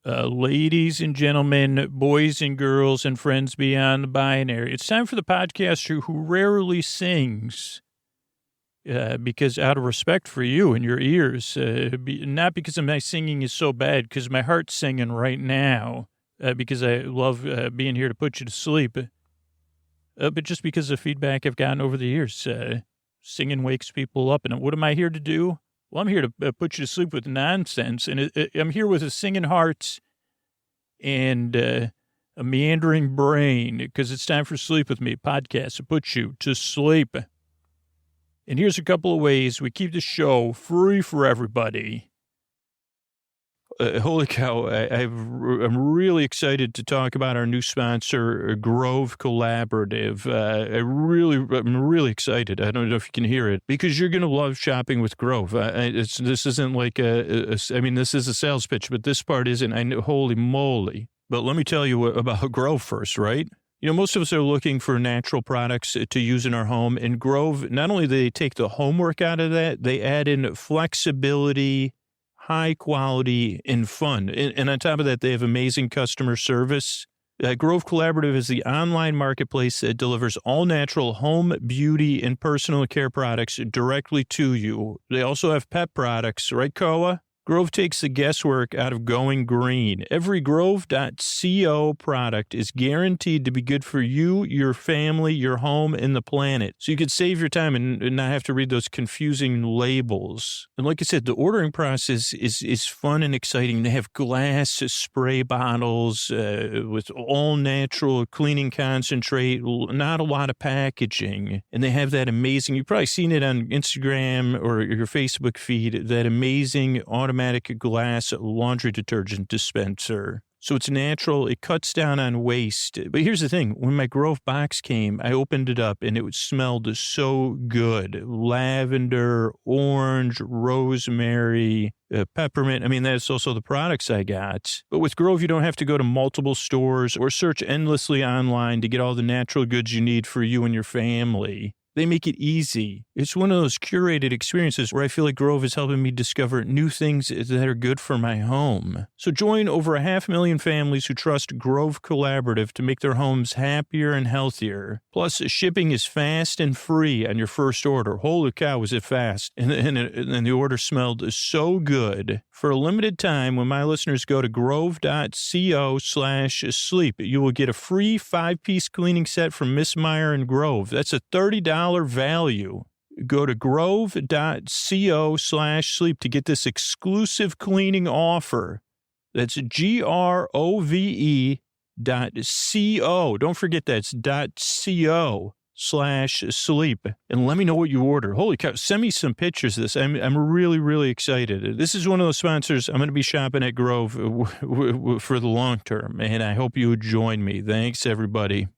Ladies and gentlemen, boys and girls, and friends beyond the binary, it's time for the podcaster who rarely sings, because out of respect for you and your ears, not because my singing is so bad, because my heart's singing right now, because I love being here to put you to sleep, but just because of feedback I've gotten over the years. Singing wakes people up, and what am I here to do? Well, I'm here to put you to sleep with nonsense, and I'm here with a singing heart and a meandering brain, because it's time for Sleep With Me podcast to put you to sleep. And here's a couple of ways we keep the show free for everybody. Holy cow, I'm really excited to talk about our new sponsor, Grove Collaborative. I'm really excited. I don't know if you can hear it, because you're going to love shopping with Grove. This isn't like this is a sales pitch, but this part isn't. I know, holy moly. But let me tell you about Grove first, right? You know, most of us are looking for natural products to use in our home, and Grove, not only do they take the homework out of that, they add in flexibility, high quality, and fun. And on top of that, they have amazing customer service. Grove Collaborative is the online marketplace that delivers all natural home, beauty, and personal care products directly to you. They also have pet products, right, Koa? Grove takes the guesswork out of going green. Every Grove.co product is guaranteed to be good for you, your family, your home, and the planet. So you could save your time and not have to read those confusing labels. And like I said, the ordering process is fun and exciting. They have glass spray bottles with all natural cleaning concentrate, not a lot of packaging. And they have that amazing, you've probably seen it on Instagram or your Facebook feed, that amazing automatic glass laundry detergent dispenser. So it's natural. It cuts down on waste. But here's the thing. When my Grove box came, I opened it up and it smelled so good. Lavender, orange, rosemary, peppermint. I mean, that's also the products I got. But with Grove, you don't have to go to multiple stores or search endlessly online to get all the natural goods you need for you and your family. They make it easy. It's one of those curated experiences where I feel like Grove is helping me discover new things that are good for my home. So join over 500,000 families who trust Grove Collaborative to make their homes happier and healthier. Plus, shipping is fast and free on your first order. Holy cow, was it fast. And the order smelled so good. For a limited time, when my listeners go to grove.co/sleep, you will get a free 5-piece cleaning set from Miss Meyer and Grove. That's a $30 value. Go to grove.co/sleep to get this exclusive cleaning offer. That's grove.co. Don't forget that's .co/sleep. And let me know what you order. Holy cow, send me some pictures of this. I'm really, really excited. This is one of those sponsors. I'm going to be shopping at Grove for the long term, and I hope you would join me. Thanks, everybody.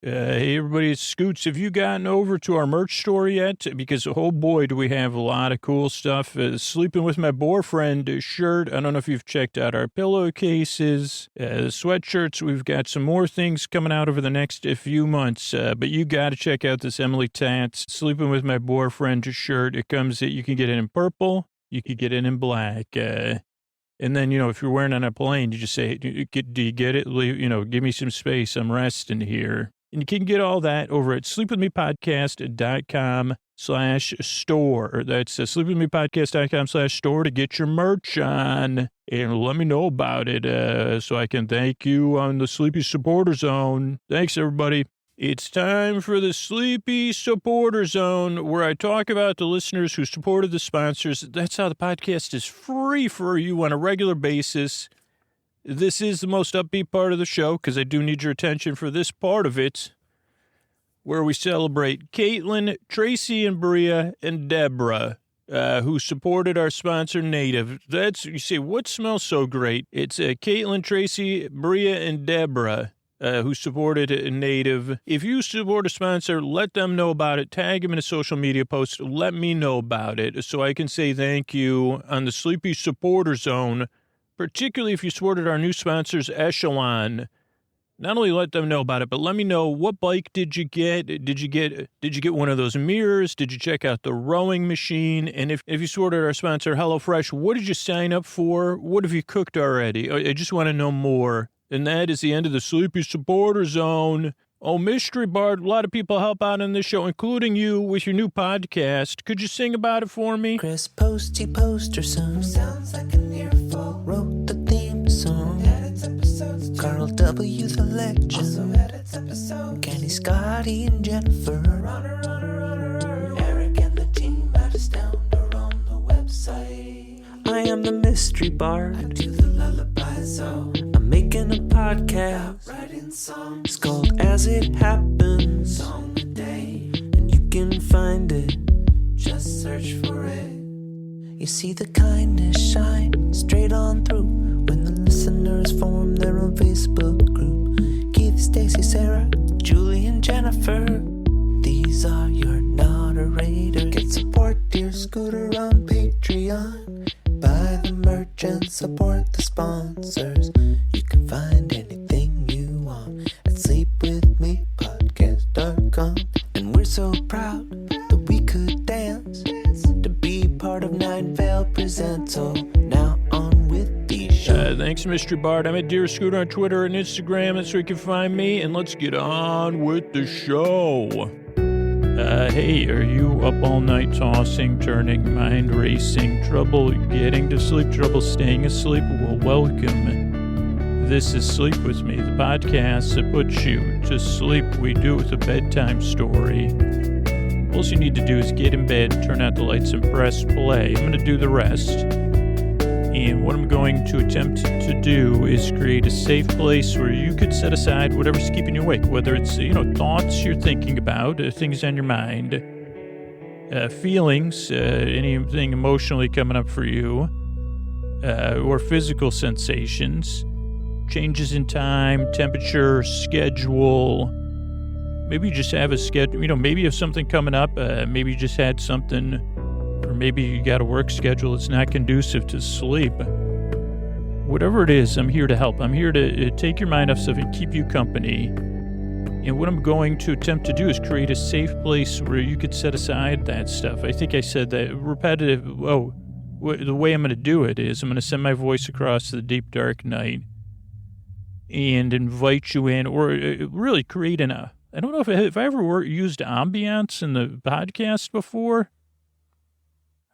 Hey, everybody, it's Scoots. Have you gotten over to our merch store yet? Because, oh boy, do we have a lot of cool stuff. Sleeping with my boyfriend shirt. I don't know if you've checked out our pillowcases, sweatshirts. We've got some more things coming out over the next few months. But you got to check out this Emily Tats Sleeping with My Boyfriend shirt. You can get it in purple. You can get it in black. And then, if you're wearing it on a plane, you just say, do you get it? Give me some space. I'm resting here. And you can get all that over at sleepwithmepodcast.com/store. That's sleepwithmepodcast.com/store to get your merch on. And let me know about it so I can thank you on the Sleepy Supporter Zone. Thanks, everybody. It's time for the Sleepy Supporter Zone, where I talk about the listeners who supported the sponsors. That's how the podcast is free for you on a regular basis. This is the most upbeat part of the show, because I do need your attention for this part of it, where we celebrate Caitlin, Tracy, and Bria, and Deborah, who supported our sponsor, Native. You say, what smells so great? It's Caitlin, Tracy, Bria, and Deborah, who supported Native. If you support a sponsor, let them know about it. Tag them in a social media post. Let me know about it so I can say thank you on the Sleepy Supporter Zone, particularly if you supported our new sponsors, Echelon. Not only let them know about it, but let me know, what bike did you get? Did you get one of those mirrors? Did you check out the rowing machine? And if you supported our sponsor, HelloFresh, what did you sign up for? What have you cooked already? I just want to know more. And that is the end of the Sleepy Supporter Zone. Oh, Mystery Bard, a lot of people help out on this show, including you with your new podcast. Could you sing about it for me? Chris Posty Poster Son sounds like an earful. Wrote the theme song. Edits episodes too. Carl W. the Legend also edits episodes. Kenny, Scotty, and Jennifer. Runner. Eric and the team at Astound are on the website. I am the Mystery Bard. I do the lullabies. So I'm making a podcast. Writing songs. It's called As It Happens. Song a day. And you can find it. Just search for it. You see the kindness shine straight on through when the listeners form their own Facebook group. Keith, Stacy, Sarah, Julie, and Jennifer. These are your moderators. Get support, dear Scooter, on Patreon. Buy the merch and support the sponsors. You can find anything you want at sleepwithmepodcast.com. And we're so proud that we could dance to be part of Nine Veil Presents. So now on with the show. Thanks, Mr. Bard. I'm at Dear Scooter on Twitter and Instagram. That's where you can find me. And let's get on with the show. Hey, are you up all night tossing, turning, mind racing, trouble getting to sleep, trouble staying asleep? Well, welcome. This is Sleep With Me, the podcast that puts you to sleep. We do it with a bedtime story. All you need to do is get in bed, turn out the lights, and press play. I'm going to do the rest. And what I'm going to attempt to do is create a safe place where you could set aside whatever's keeping you awake, whether it's, thoughts you're thinking about, things on your mind, feelings, anything emotionally coming up for you, or physical sensations, changes in time, temperature, schedule. Maybe you just have a schedule, maybe you have something coming up, maybe you just had something, or maybe you got a work schedule that's not conducive to sleep. Whatever it is, I'm here to help. I'm here to take your mind off stuff and keep you company. And what I'm going to attempt to do is create a safe place where you could set aside that stuff. I think I said that repetitive. The way I'm going to do it is I'm going to send my voice across the deep, dark night and invite you in, or really create I don't know if I ever used ambiance in the podcast before.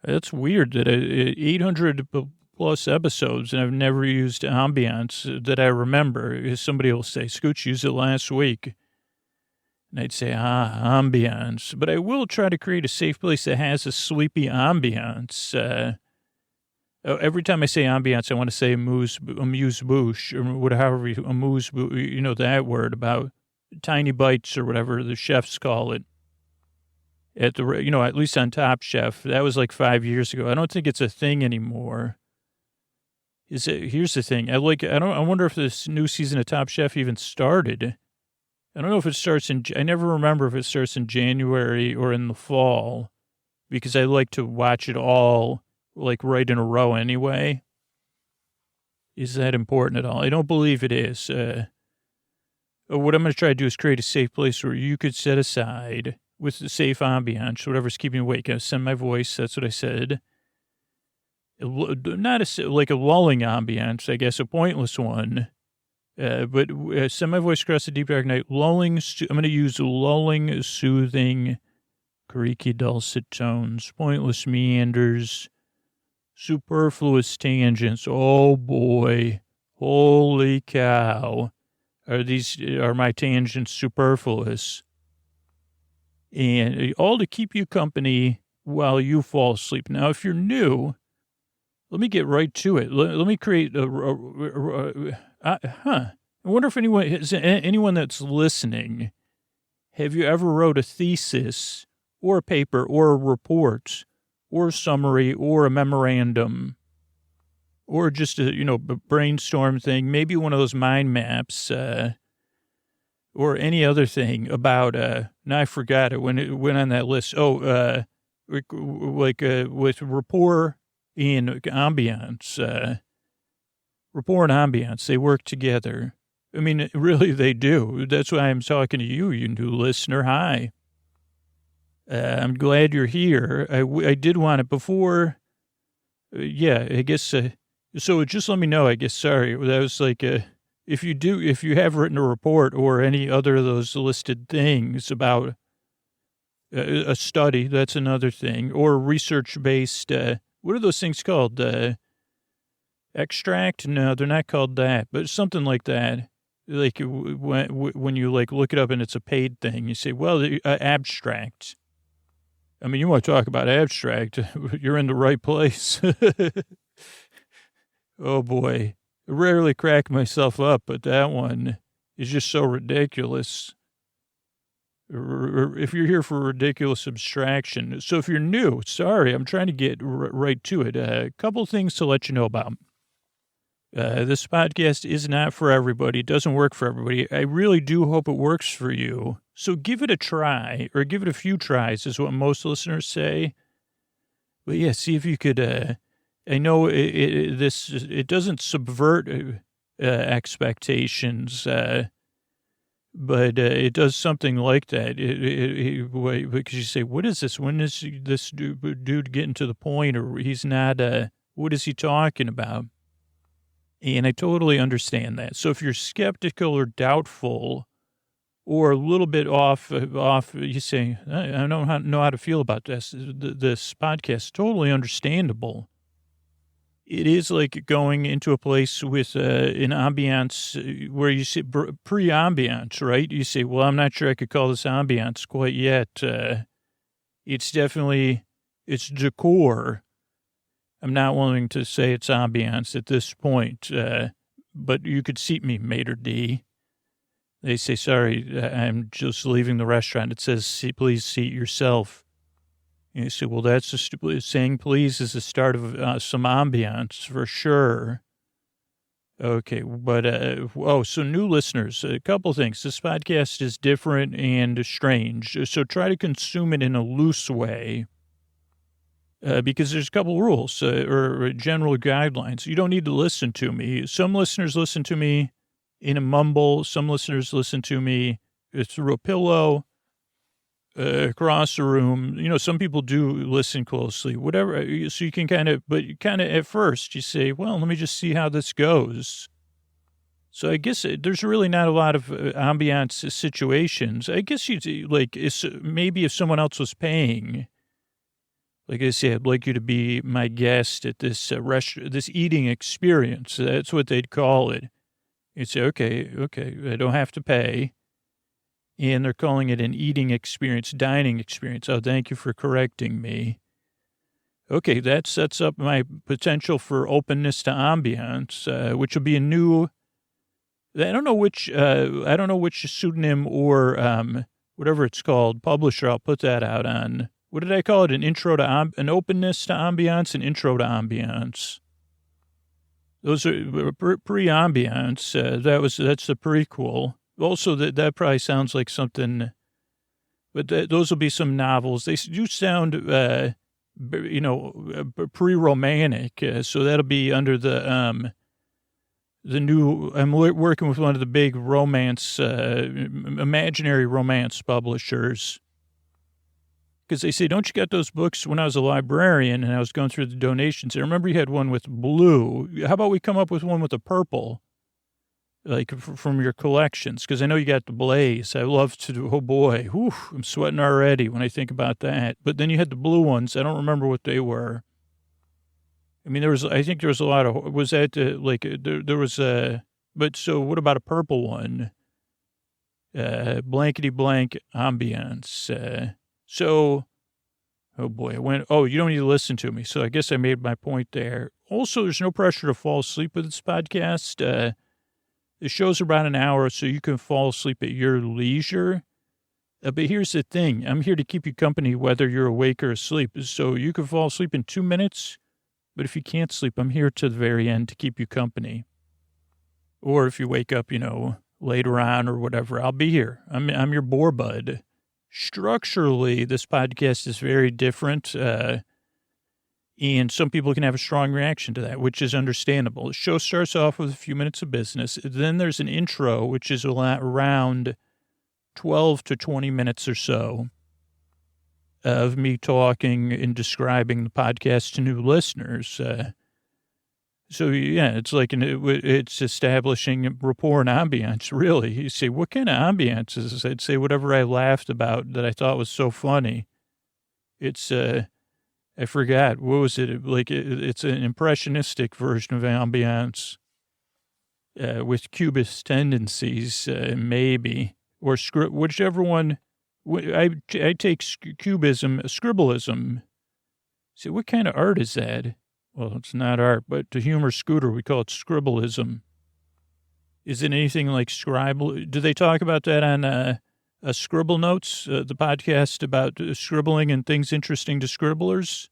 That's weird that 800 plus episodes and I've never used ambiance that I remember. Somebody will say, Scooch used it last week. And I'd say, ambiance. But I will try to create a safe place that has a sleepy ambiance. Every time I say ambiance, I want to say amuse-bouche, or whatever, amuse-bouche, that word about tiny bites or whatever the chefs call it. At least on Top Chef, that was like 5 years ago. I don't think it's a thing anymore. Here's the thing. I wonder if this new season of Top Chef even started. I don't know if it starts I never remember if it starts in January or in the fall, because I like to watch it all like right in a row anyway. Is that important at all? I don't believe it is. What I'm going to try to do is create a safe place where you could set aside, with the safe ambiance, whatever's keeping you awake. I send my voice, that's what I said. Not like a lulling ambiance, I guess, a pointless one. But send my voice across the deep dark night. I'm going to use lulling, soothing, creaky, dulcet tones, pointless meanders, superfluous tangents. Oh boy, holy cow. Are my tangents superfluous? And all to keep you company while you fall asleep. Now, if you're new, let me get right to it. Let me create I wonder if anyone that's listening, have you ever wrote a thesis or a paper or a report or a summary or a memorandum or just a brainstorm thing, maybe one of those mind maps, or any other thing about, now I forgot it when it went on that list. With rapport and ambiance, rapport and ambiance, they work together. I mean, really, they do. That's why I'm talking to you, you new listener. Hi. I'm glad you're here. I did want it before. Yeah, I guess. So just let me know, I guess. Sorry. That was like, if you have written a report or any other of those listed things about a study, that's another thing, or research-based, what are those things called? Extract? No, they're not called that, but something like that. Like when you like look it up and it's a paid thing, you say, well, abstract. I mean, you want to talk about abstract, you're in the right place. Oh boy. I rarely crack myself up, but that one is just so ridiculous. If you're here for ridiculous abstraction. So if you're new, sorry, I'm trying to get right to it. A couple things to let you know about. This podcast is not for everybody. It doesn't work for everybody. I really do hope it works for you. So give it a try, or give it a few tries is what most listeners say. But yeah, see if you could, I know it doesn't subvert expectations, but it does something like that. Because you say, what is this? When is this dude getting to the point, or he's not, what is he talking about? And I totally understand that. So if you're skeptical or doubtful or a little bit off, you say, I don't know how to feel about this podcast. Totally understandable. It is like going into a place with an ambiance where you say pre-ambiance, right? You say, well, I'm not sure I could call this ambiance quite yet. It's decor. I'm not willing to say it's ambiance at this point, but you could seat me, Mater D. They say, sorry, I'm just leaving the restaurant. It says, please seat yourself. And you say, well, that's just stupid. Saying please is the start of some ambiance for sure. Okay, but, so new listeners, a couple things. This podcast is different and strange, so try to consume it in a loose way. Because there's a couple rules or general guidelines. You don't need to listen to me. Some listeners listen to me in a mumble. Some listeners listen to me through a pillow, across the room. You know, some people do listen closely, whatever. So you can kind of at first you say, well, let me just see how this goes. So I guess there's really not a lot of ambiance situations. I guess maybe if someone else was paying. Like I said, I'd like you to be my guest at this this eating experience. That's what they'd call it. You'd say, okay, I don't have to pay. And they're calling it an eating experience, dining experience. Oh, thank you for correcting me. Okay, that sets up my potential for openness to ambiance, which will be a new, I don't know which pseudonym or whatever it's called, publisher I'll put that out on. What did I call it? An intro to an openness to ambiance, an intro to ambiance. Those are pre-ambiance. That's the prequel. Also, that probably sounds like something, but those will be some novels. They do sound, pre-romantic. So that'll be under the new. I'm working with one of the big romance, imaginary romance publishers. Because they say, don't you get those books? When I was a librarian and I was going through the donations, I remember you had one with blue. How about we come up with one with a purple, like from your collections? Because I know you got the Blaze. I love to do, oh boy, whew, I'm sweating already when I think about that. But then you had the blue ones. I don't remember what they were. I mean, I think there was a lot of, was that there was but so what about a purple one? Blankety blank ambiance. So, oh boy, you don't need to listen to me. So I guess I made my point there. Also, there's no pressure to fall asleep with this podcast. The show's about an hour, so you can fall asleep at your leisure. But here's the thing. I'm here to keep you company whether you're awake or asleep. So you can fall asleep in 2 minutes, but if you can't sleep, I'm here to the very end to keep you company. Or if you wake up, later on or whatever, I'll be here. I'm your bore bud. Structurally, this podcast is very different. And some people can have a strong reaction to that, which is understandable. The show starts off with a few minutes of business. Then there's an intro, which is around 12 to 20 minutes or so of me talking and describing the podcast to new listeners. So, yeah, it's like it's establishing rapport and ambiance, really. You say, what kind of ambiance is this? I'd say whatever I laughed about that I thought was so funny. It's, I forgot. What was it? Like, it's an impressionistic version of ambiance with cubist tendencies, maybe. Or whichever one. I take cubism, scribbleism. See, what kind of art is that? Well, it's not art, but to humor Scooter, we call it scribbleism. Is it anything like scribble? Do they talk about that on Scribble Notes, the podcast about scribbling and things interesting to scribblers?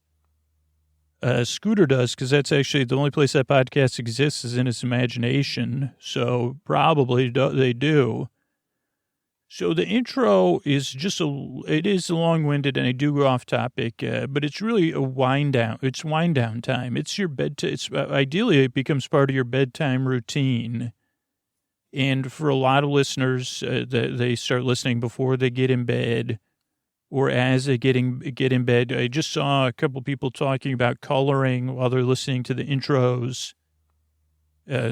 Scooter does, because that's actually the only place that podcast exists is in his imagination. So probably they do. So the intro is it is long-winded, and I do go off topic, but it's really a wind down. It's wind down time. It's your bedtime. Ideally, it becomes part of your bedtime routine. And for a lot of listeners, they start listening before they get in bed or as they get in bed. I just saw a couple people talking about coloring while they're listening to the intros.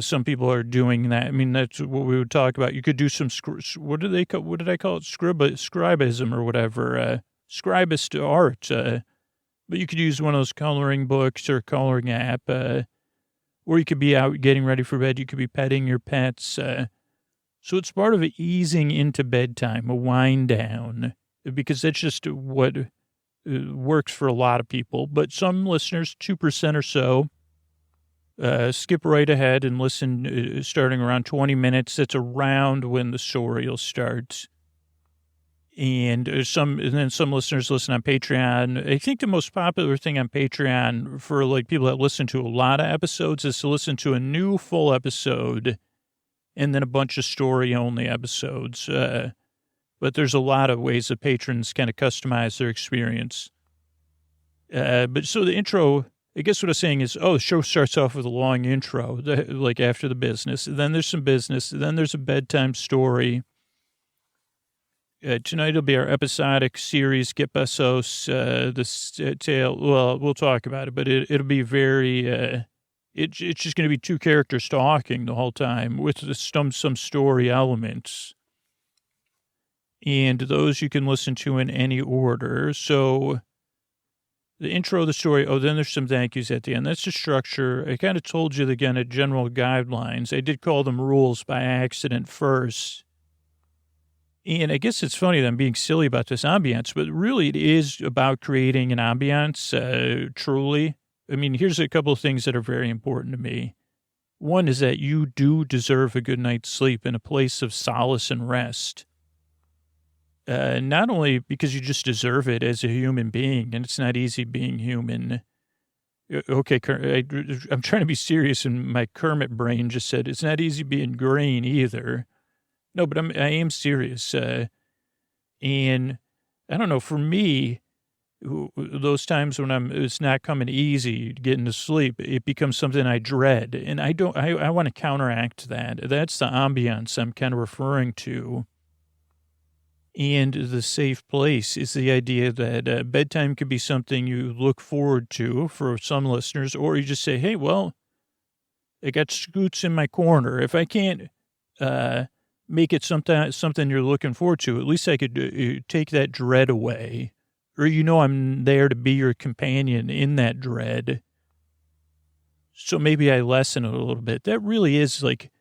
Some people are doing that. I mean, that's what we would talk about. You could do some, what did I call it? Scribism or whatever, scribist art. But you could use one of those coloring books or coloring app, or you could be out getting ready for bed. You could be petting your pets. So it's part of easing into bedtime, a wind down, because that's just what works for a lot of people. But some listeners, 2% or so, skip right ahead and listen starting around 20 minutes. That's around when the story will start. And then some listeners listen on Patreon. I think the most popular thing on Patreon for like people that listen to a lot of episodes is to listen to a new full episode and then a bunch of story-only episodes. But there's a lot of ways that patrons kind of customize their experience. But so the intro, I guess what I'm saying is, the show starts off with a long intro, like after the business. Then there's some business. Then there's a bedtime story. Tonight will be our episodic series, Get Besos, the tale. Well, we'll talk about it, but it'll be very, it's just going to be two characters talking the whole time with some story elements. And those you can listen to in any order. So the intro, the story, then there's some thank yous at the end. That's the structure. I kind of told you, again, the general guidelines. I did call them rules by accident first. And I guess it's funny that I'm being silly about this ambiance, but really it is about creating an ambiance, truly. I mean, here's a couple of things that are very important to me. One is that you do deserve a good night's sleep in a place of solace and rest. Not only because you just deserve it as a human being, and it's not easy being human. Okay, I'm trying to be serious, and my Kermit brain just said it's not easy being green either. No, but I am serious. And I don't know, for me, those times when it's not coming easy getting to sleep, it becomes something I dread. And I want to counteract that. That's the ambiance I'm kind of referring to. And the safe place is the idea that bedtime could be something you look forward to for some listeners, or you just say, hey, well, I got Scoots in my corner. If I can't make it something you're looking forward to, at least I could take that dread away. Or, I'm there to be your companion in that dread. So maybe I lessen it a little bit. That really is like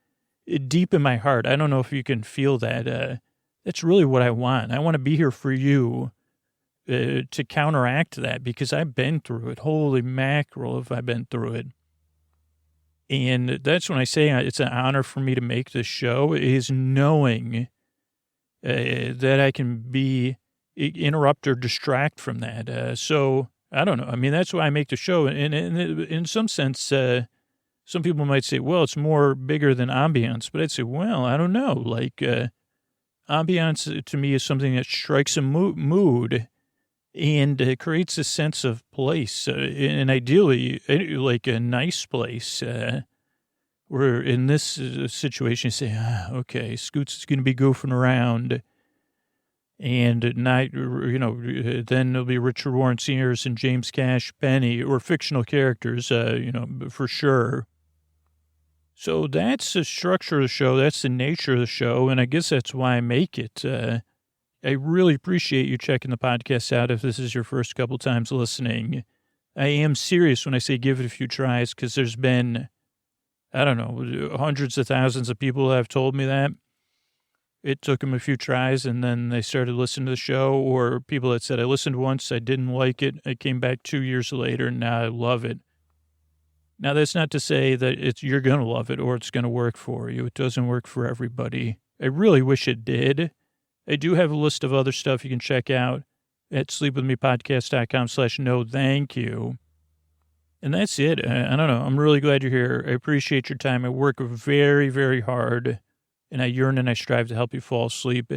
deep in my heart. I don't know if you can feel that. That's really what I want. I want to be here for you to counteract that because I've been through it. Holy mackerel, have I been through it. And that's when I say it's an honor for me to make this show, is knowing that I can interrupt or distract from that. So I don't know. I mean, that's why I make the show. And in some sense, some people might say, well, it's more bigger than ambiance. But I'd say, well, I don't know. Like, ambiance to me is something that strikes a mood, and it creates a sense of place, and ideally, like a nice place. Where in this situation, you say, okay, Scoots is going to be goofing around, and at night, then there'll be Richard Warren Seniors and James Cash Penny, or fictional characters, for sure. So that's the structure of the show. That's the nature of the show, and I guess that's why I make it. I really appreciate you checking the podcast out if this is your first couple times listening. I am serious when I say give it a few tries, because there's been, I don't know, hundreds of thousands of people have told me that. It took them a few tries, and then they started listening to the show, or people that said, I listened once, I didn't like it. I came back 2 years later, and now I love it. Now, that's not to say that you're going to love it or it's going to work for you. It doesn't work for everybody. I really wish it did. I do have a list of other stuff you can check out at sleepwithmepodcast.com/no thank you. And that's it. I don't know. I'm really glad you're here. I appreciate your time. I work very, very hard, and I yearn and I strive to help you fall asleep.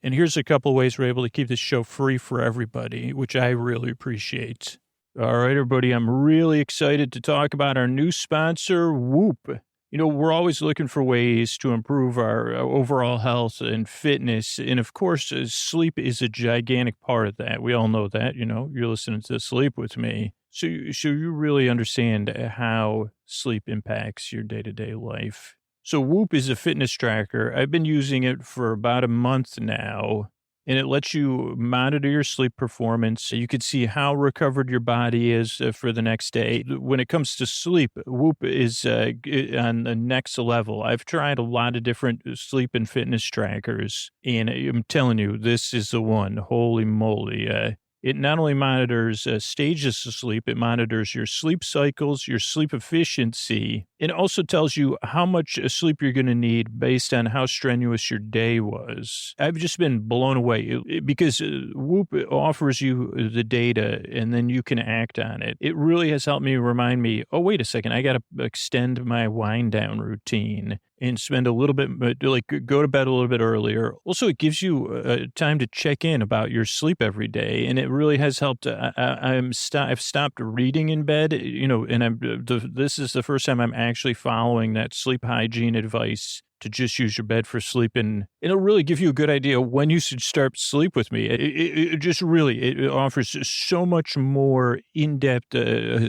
And here's a couple of ways we're able to keep this show free for everybody, which I really appreciate. All right, everybody, I'm really excited to talk about our new sponsor, Whoop. We're always looking for ways to improve our overall health and fitness. And of course, sleep is a gigantic part of that. We all know that, you're listening to Sleep With Me. So you really understand how sleep impacts your day-to-day life. So Whoop is a fitness tracker. I've been using it for about a month now, and it lets you monitor your sleep performance. So you can see how recovered your body is for the next day. When it comes to sleep, Whoop is on the next level. I've tried a lot of different sleep and fitness trackers, and I'm telling you, this is the one. Holy moly. It not only monitors stages of sleep, it monitors your sleep cycles, your sleep efficiency. It also tells you how much sleep you're going to need based on how strenuous your day was. I've just been blown away because Whoop offers you the data and then you can act on it. It really has helped me remind me, oh, wait a second, I got to extend my wind down routine and spend a little bit, go to bed a little bit earlier. Also, it gives you time to check in about your sleep every day, and it really has helped. I've stopped reading in bed, and this is the first time I'm actually following that sleep hygiene advice to just use your bed for sleep, and it'll really give you a good idea when you should start Sleep With Me. It offers so much more in-depth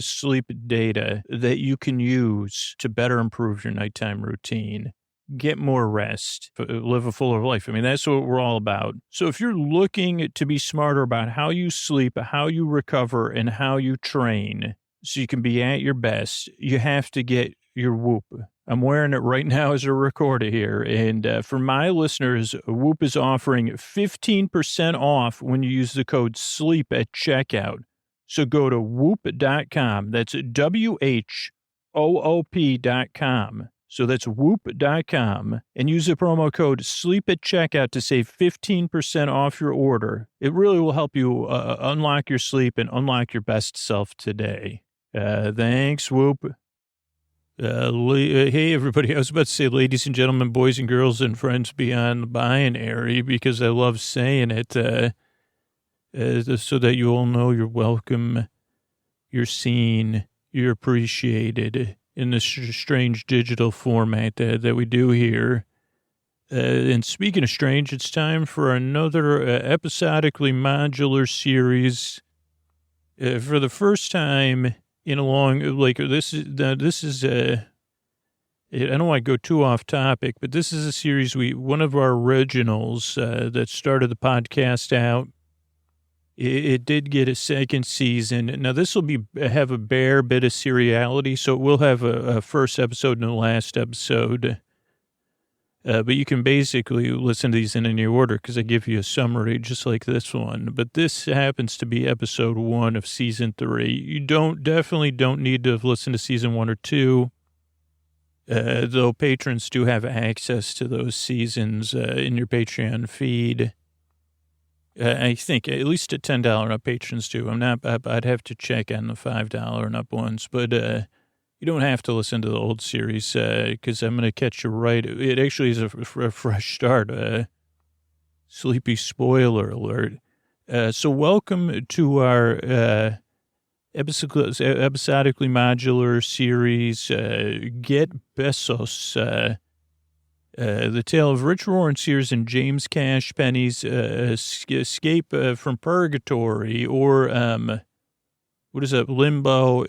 sleep data that you can use to better improve your nighttime routine, get more rest, live a fuller life. I mean, that's what we're all about. So if you're looking to be smarter about how you sleep, how you recover, and how you train so you can be at your best, you have to get your Whoop. I'm wearing it right now as a recorder here. And for my listeners, Whoop is offering 15% off when you use the code SLEEP at checkout. So go to whoop.com. That's WHOOP.com. So that's whoop.com and use the promo code SLEEP at checkout to save 15% off your order. It really will help you unlock your sleep and unlock your best self today. Thanks, Whoop. Hey, everybody. I was about to say, ladies and gentlemen, boys and girls, and friends beyond the binary, because I love saying it, so that you all know you're welcome, you're seen, you're appreciated in this strange digital format that we do here. And speaking of strange, it's time for another episodically modular series. For the first time in a long, this is I don't want to go too off topic, but this is a series one of our originals that started the podcast out. It did get a second season. Now this will have a bare bit of seriality, so it will have a first episode and a last episode. But you can basically listen to these in any order because I give you a summary just like this one. But this happens to be episode 1 of season 3. You definitely don't need to have listened to season 1 or 2, though patrons do have access to those seasons in your Patreon feed. I think at least at $10 and up patrons do. I'd have to check on the $5 and up ones, but you don't have to listen to the old series because I'm going to catch you right. It actually is a fresh start. Sleepy spoiler alert. So welcome to our episodically modular series, Get Besos, the tale of Rich Warren Sears and James Cash Penny's escape from Purgatory, or what is that, Limbo?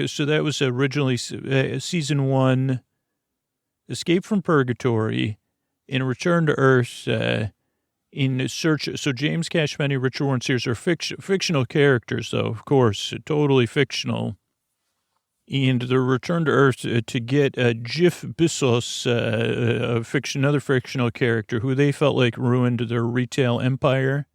So that was originally season 1, Escape from Purgatory, and Return to Earth. In search, so James Cash Penny, Richard Warren Sears are fictional characters, though, of course, totally fictional. And the return to Earth to get Jeff Besos, another fictional character who they felt like ruined their retail empire.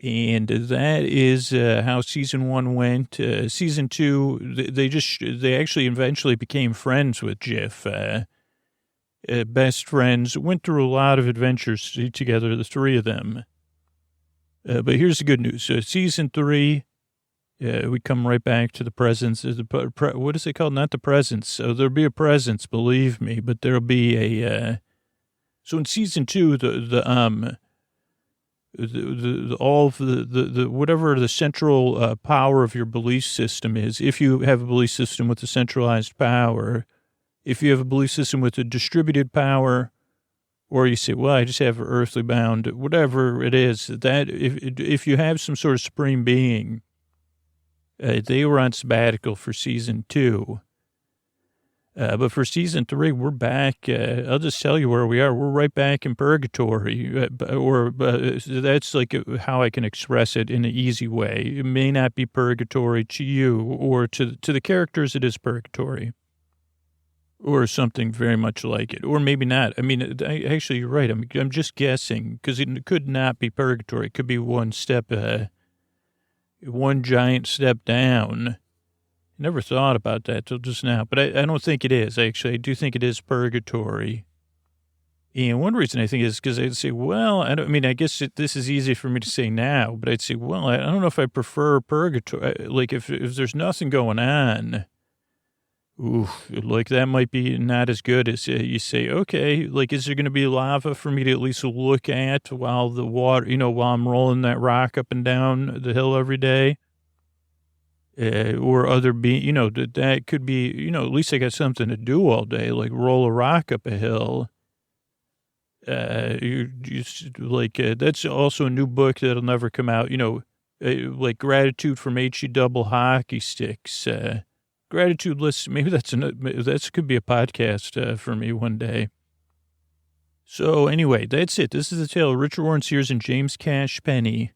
And that is how season 1 went. Season 2, they actually eventually became friends with Jeff. Best friends, went through a lot of adventures together, the three of them. But here's the good news. Season 3, we come right back to the presence. What is it called? Not the presence. So there'll be a presence, believe me, but there'll be a, so in season 2, whatever the central power of your belief system is, if you have a belief system with a centralized power, if you have a belief system with a distributed power, or you say, well, I just have earthly bound, whatever it is, that if you have some sort of supreme being, they were on sabbatical for season 2. But for season 3, we're back. I'll just tell you where we are. We're right back in Purgatory, that's like how I can express it in an easy way. It may not be Purgatory to you, or to the characters, it is Purgatory. Or something very much like it, or maybe not. I mean, actually, you're right. I'm just guessing, because it could not be Purgatory. It could be one giant step down. Never thought about that till just now, but I don't think it is. Actually, I do think it is Purgatory. And one reason I think is because I'd say, well, I guess this is easy for me to say now, but I'd say, well, I don't know if I prefer Purgatory. Like, if there's nothing going on, like that might be not as good as you say, okay, like, is there going to be lava for me to at least look at while the water, while I'm rolling that rock up and down the hill every day? Or other that could be, at least I got something to do all day, like roll a rock up a hill. That's also a new book that'll never come out, like Gratitude from H-E double hockey sticks, gratitude list. Maybe that could be a podcast for me one day. So anyway, that's it. This is the tale of Richard Warren Sears and James Cash Penny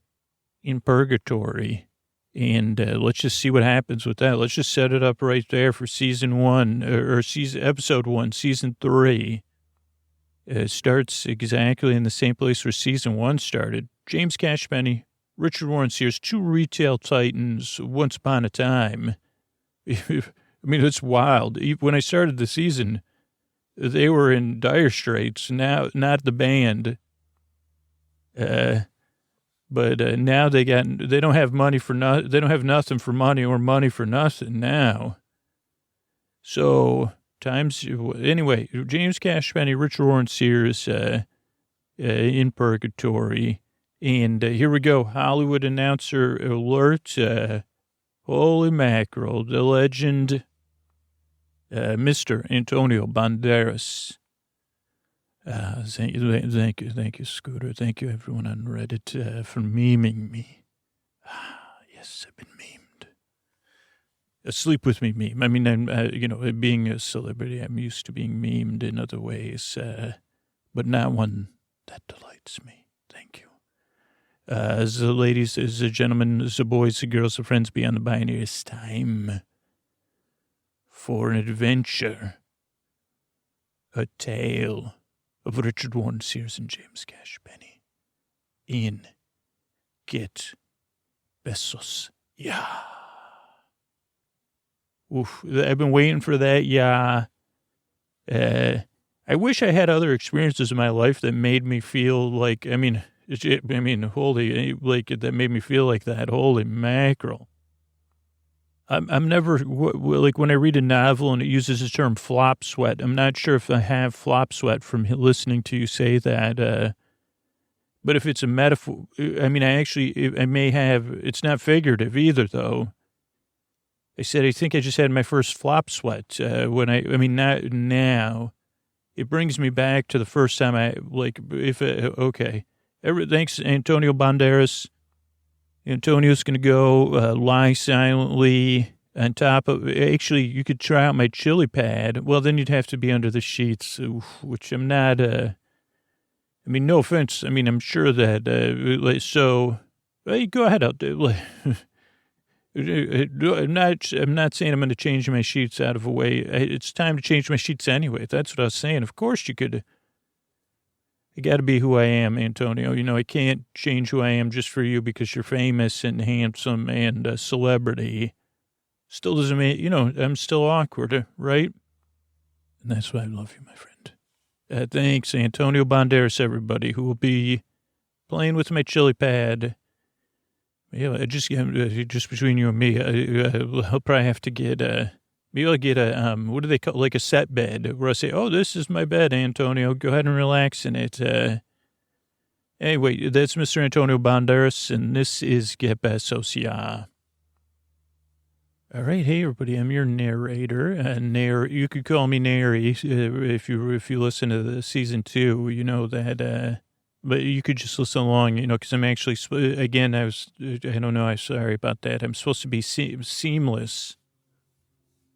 in Purgatory. And let's just see what happens with that. Let's just set it up right there for season 1, or episode 1, season 3. It starts exactly in the same place where season 1 started. James Cash Penny, Richard Warren Sears, 2 retail titans once upon a time. I mean, it's wild. When I started the season, they were in dire straits. Now, not the band. But now they don't have money for they don't have nothing for money, or money for nothing now. So anyway, James Cash Penny, Richard Warren Sears, in Purgatory. And here we go. Hollywood announcer alert. Holy mackerel, the legend, Mr. Antonio Banderas. Thank you, Scooter. Thank you, everyone on Reddit, for memeing me. Yes, I've been memed. A sleep with me meme. I mean, I'm, being a celebrity, I'm used to being memed in other ways, but not one that delights me. Thank you. As the ladies, as the gentlemen, as the boys, the girls, the friends beyond the binary, it's time for an adventure, a tale of Richard Warren Sears and James Cash Penny in Get Besos. Yeah. Oof, I've been waiting for that. Yeah. I wish I had other experiences in my life that made me feel like, that made me feel like that. Holy mackerel. I'm never, like when I read a novel and it uses the term flop sweat, I'm not sure if I have flop sweat from listening to you say that. But if it's a metaphor, I mean, I may have, it's not figurative either, though. I said, I think I just had my first flop sweat not now. It brings me back to the first time Thanks, Antonio Banderas. Antonio's going to go lie silently on top of, actually, you could try out my chili pad. Well, then you'd have to be under the sheets, which I'm not, no offense. I mean, I'm sure that, go ahead. I'm not saying I'm going to change my sheets out of a way. It's time to change my sheets anyway. That's what I was saying. Of course you could. I got to be who I am, Antonio. I can't change who I am just for you because you're famous and handsome and a celebrity. Still doesn't mean, I'm still awkward, right? And that's why I love you, my friend. Thanks, Antonio Banderas, everybody, who will be playing with my chili pad. Yeah, just between you and me, I'll probably have to get maybe I'll get what do they call, like a set bed, where I say, oh, this is my bed, Antonio. Go ahead and relax in it. Anyway, that's Mr. Antonio Banderas, and this is Get Besos, yeah. All right, hey everybody, I'm your narrator. You could call me Nary if you listen to the season 2. You know that. But you could just listen along, because I'm actually, again, I'm sorry about that. I'm supposed to be seamless.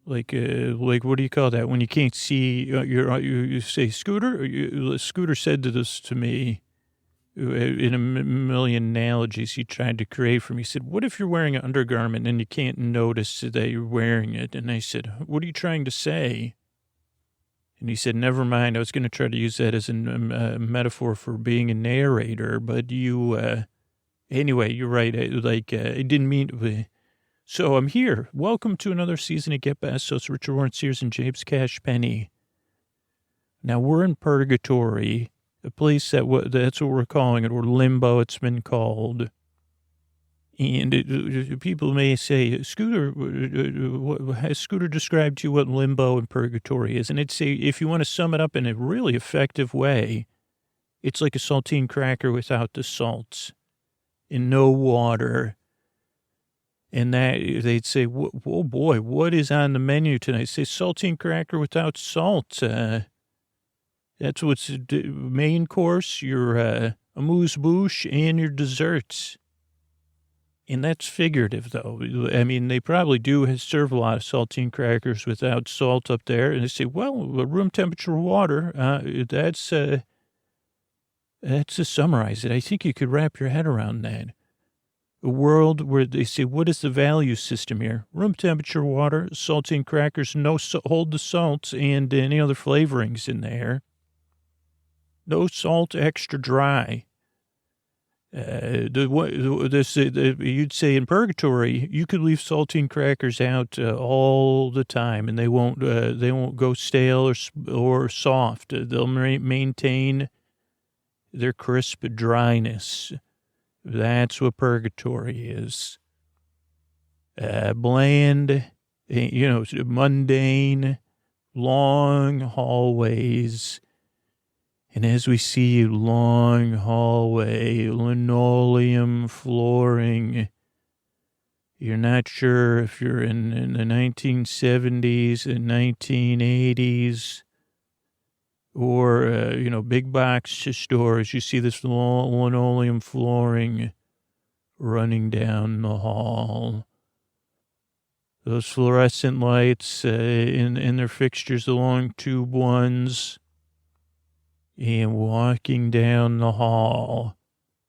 Like, what do you call that? When you can't see, you say, Scooter? Scooter said this to me in a million analogies he tried to create for me. He said, what if you're wearing an undergarment and you can't notice that you're wearing it? And I said, what are you trying to say? And he said, never mind. I was going to try to use that as a metaphor for being a narrator, but anyway, you're right. I didn't mean, so I'm here. Welcome to another season of Get Besos, Richard Warren Sears and James Cash Penny. Now we're in Purgatory, a place that's what we're calling it, or limbo it's been called. And people may say, Scooter, has Scooter described to you what limbo and purgatory is? And it's if you want to sum it up in a really effective way, it's like a saltine cracker without the salts and no water. And that they'd say, oh boy, what is on the menu tonight? Say saltine cracker without salt. That's what's main course, your amuse-bouche, and your desserts. And that's figurative, though. I mean, they probably do serve a lot of saltine crackers without salt up there. And they say, well, room temperature water, that's to summarize it. I think you could wrap your head around that. A world where they say, what is the value system here? Room temperature water, saltine crackers, hold the salts and any other flavorings in there. No salt, extra dry. You'd say in Purgatory, you could leave saltine crackers out all the time, and they won't go stale or soft. They'll maintain their crisp dryness. That's what Purgatory is. Bland, mundane, long hallways. And as we see long hallway, linoleum flooring, you're not sure if you're in the 1970s and 1980s or, big box stores. You see this linoleum flooring running down the hall. Those fluorescent lights in their fixtures, the long tube ones. And walking down the hall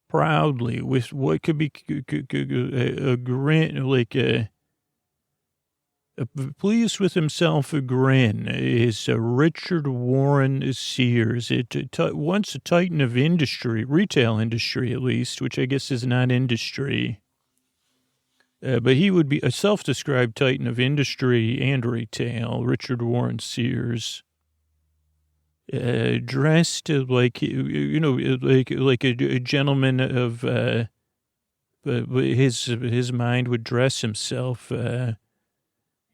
proudly with what could be a grin, pleased with himself a grin, is Richard Warren Sears. Once a titan of industry, retail industry at least, which I guess is not industry. But he would be a self-described titan of industry and retail, Richard Warren Sears. Dressed like a gentleman of his mind would dress himself.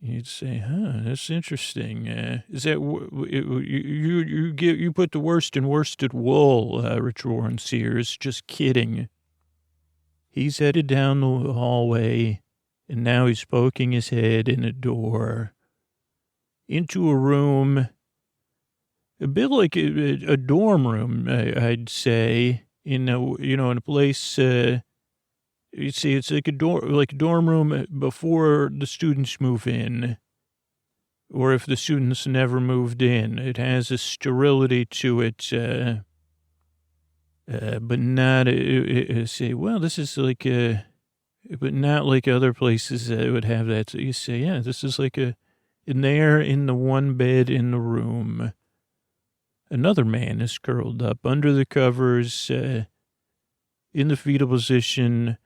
You'd say, huh, that's interesting. Is that, you put the worst in worsted wool, Richard Warren Sears. Just kidding. He's headed down the hallway, and now he's poking his head in a door into a room, a bit like a dorm room, I'd say, in a place, you'd see it's like a dorm room before the students move in, or if the students never moved in. It has a sterility to it, but not say, well, this is like but not like other places that would have that. So you say, yeah, this is like in there in the one bed in the room. Another man is curled up under the covers, in the fetal position,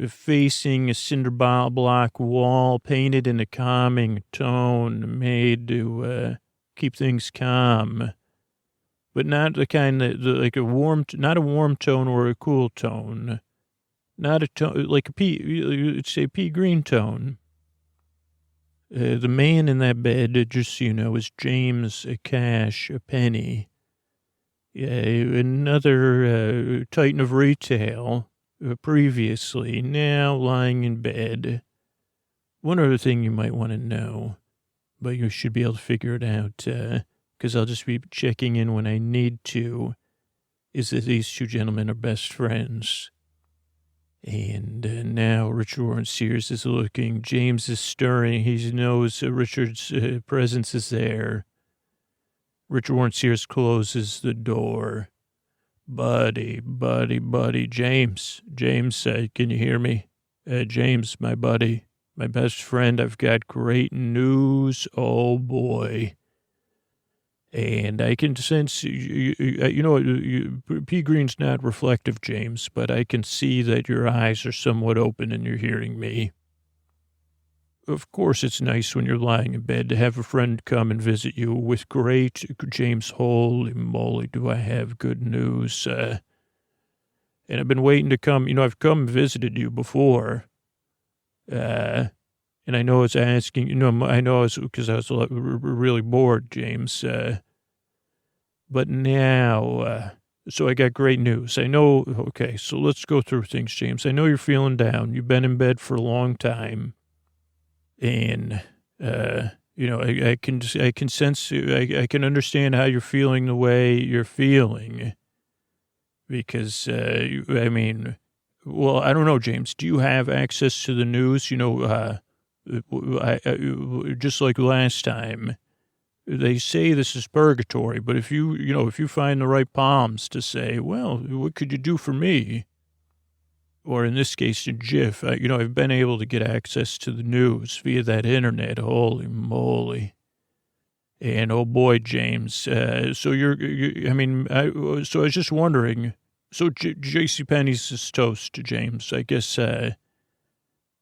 facing a cinder block wall painted in a calming tone made to keep things calm, but not the kind that like not a warm tone or a cool tone, not a tone like a pea, you'd say pea green tone. The man in that bed, just so you know, is James Cash Penny, another titan of retail. Previously, now lying in bed. One other thing you might want to know, but you should be able to figure it out, because I'll just be checking in when I need to, is that these two gentlemen are best friends. And now Richard Warren Sears is looking. James is stirring. He knows Richard's presence is there. Richard Warren Sears closes the door. Buddy, James, can you hear me? James, my buddy, my best friend, I've got great news. Oh boy. And I can sense, pea green's not reflective, James, but I can see that your eyes are somewhat open and you're hearing me. Of course, it's nice when you're lying in bed to have a friend come and visit you with great, James, holy moly, do I have good news. And I've been waiting to come, I've come and visited you before. And I know it's asking, I know it's because I was really bored, James. But now, so I got great news. I know, okay, so let's go through things, James. I know you're feeling down. You've been in bed for a long time. And, I can sense, I can understand how you're feeling the way you're feeling. Because, I don't know, James, do you have access to the news? Just like last time, they say this is purgatory, but if you find the right palms to say, well, what could you do for me? Or in this case, in GIF, I've been able to get access to the news via that internet. Holy moly. And oh boy, James. So so I was just wondering, so JCPenney's is toast, James. I guess, I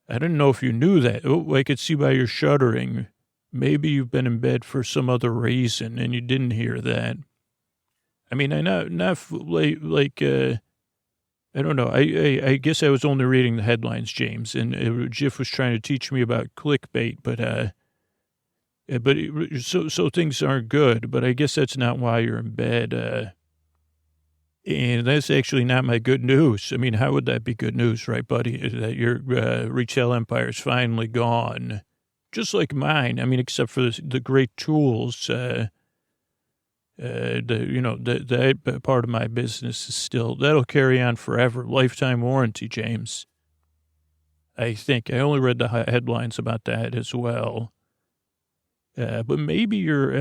didn't know if you knew that. Oh, I could see by your shuddering. Maybe you've been in bed for some other reason and you didn't hear that. I mean, I not I don't know. I guess I was only reading the headlines, James, and Jiff was trying to teach me about clickbait, so things aren't good, but I guess that's not why you're in bed. And that's actually not my good news. I mean, how would that be good news, right, buddy? That your retail empire is finally gone, just like mine. I mean, except for the great tools. That part of my business is still, that'll carry on forever. Lifetime warranty, James. I think I only read the headlines about that as well. But maybe you're,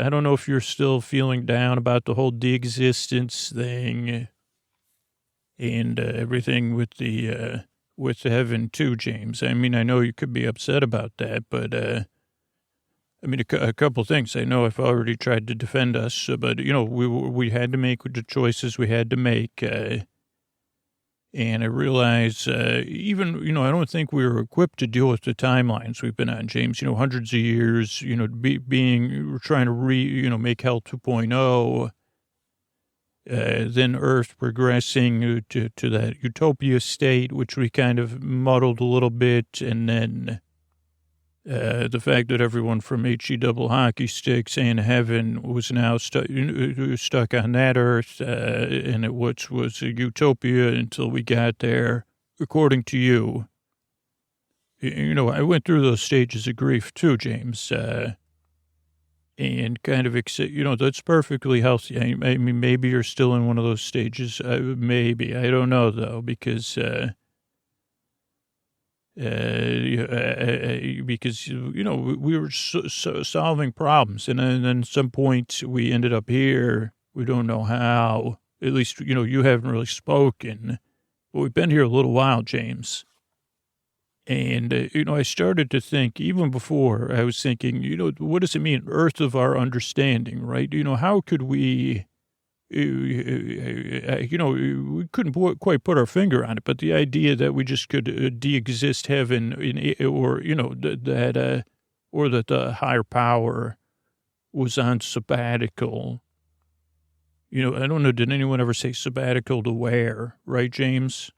I don't know if you're still feeling down about the whole de-existence thing and everything with with heaven too, James. I mean, I know you could be upset about that, but, a couple of things. I know I've already tried to defend us, but, we had to make the choices we had to make. And I realize, even, I don't think we were equipped to deal with the timelines we've been on, James, hundreds of years, we're trying to make Hell 2.0, then Earth progressing to that utopia state, which we kind of muddled a little bit. And then, The fact that everyone from HE double hockey sticks and heaven was now stuck on that earth, and it was a utopia until we got there, according to you. I went through those stages of grief too, James, and kind of, that's perfectly healthy. I mean, maybe you're still in one of those stages. Maybe. I don't know, though, because we were solving problems, and then at some point we ended up here. We don't know how. At least, you haven't really spoken, but we've been here a little while, James. And, I started to think, even before, I was thinking, what does it mean, earth of our understanding, right? How could we, we couldn't quite put our finger on it, but the idea that we just could de-exist heaven, or that the higher power was on sabbatical. I don't know, did anyone ever say sabbatical to where, right, James?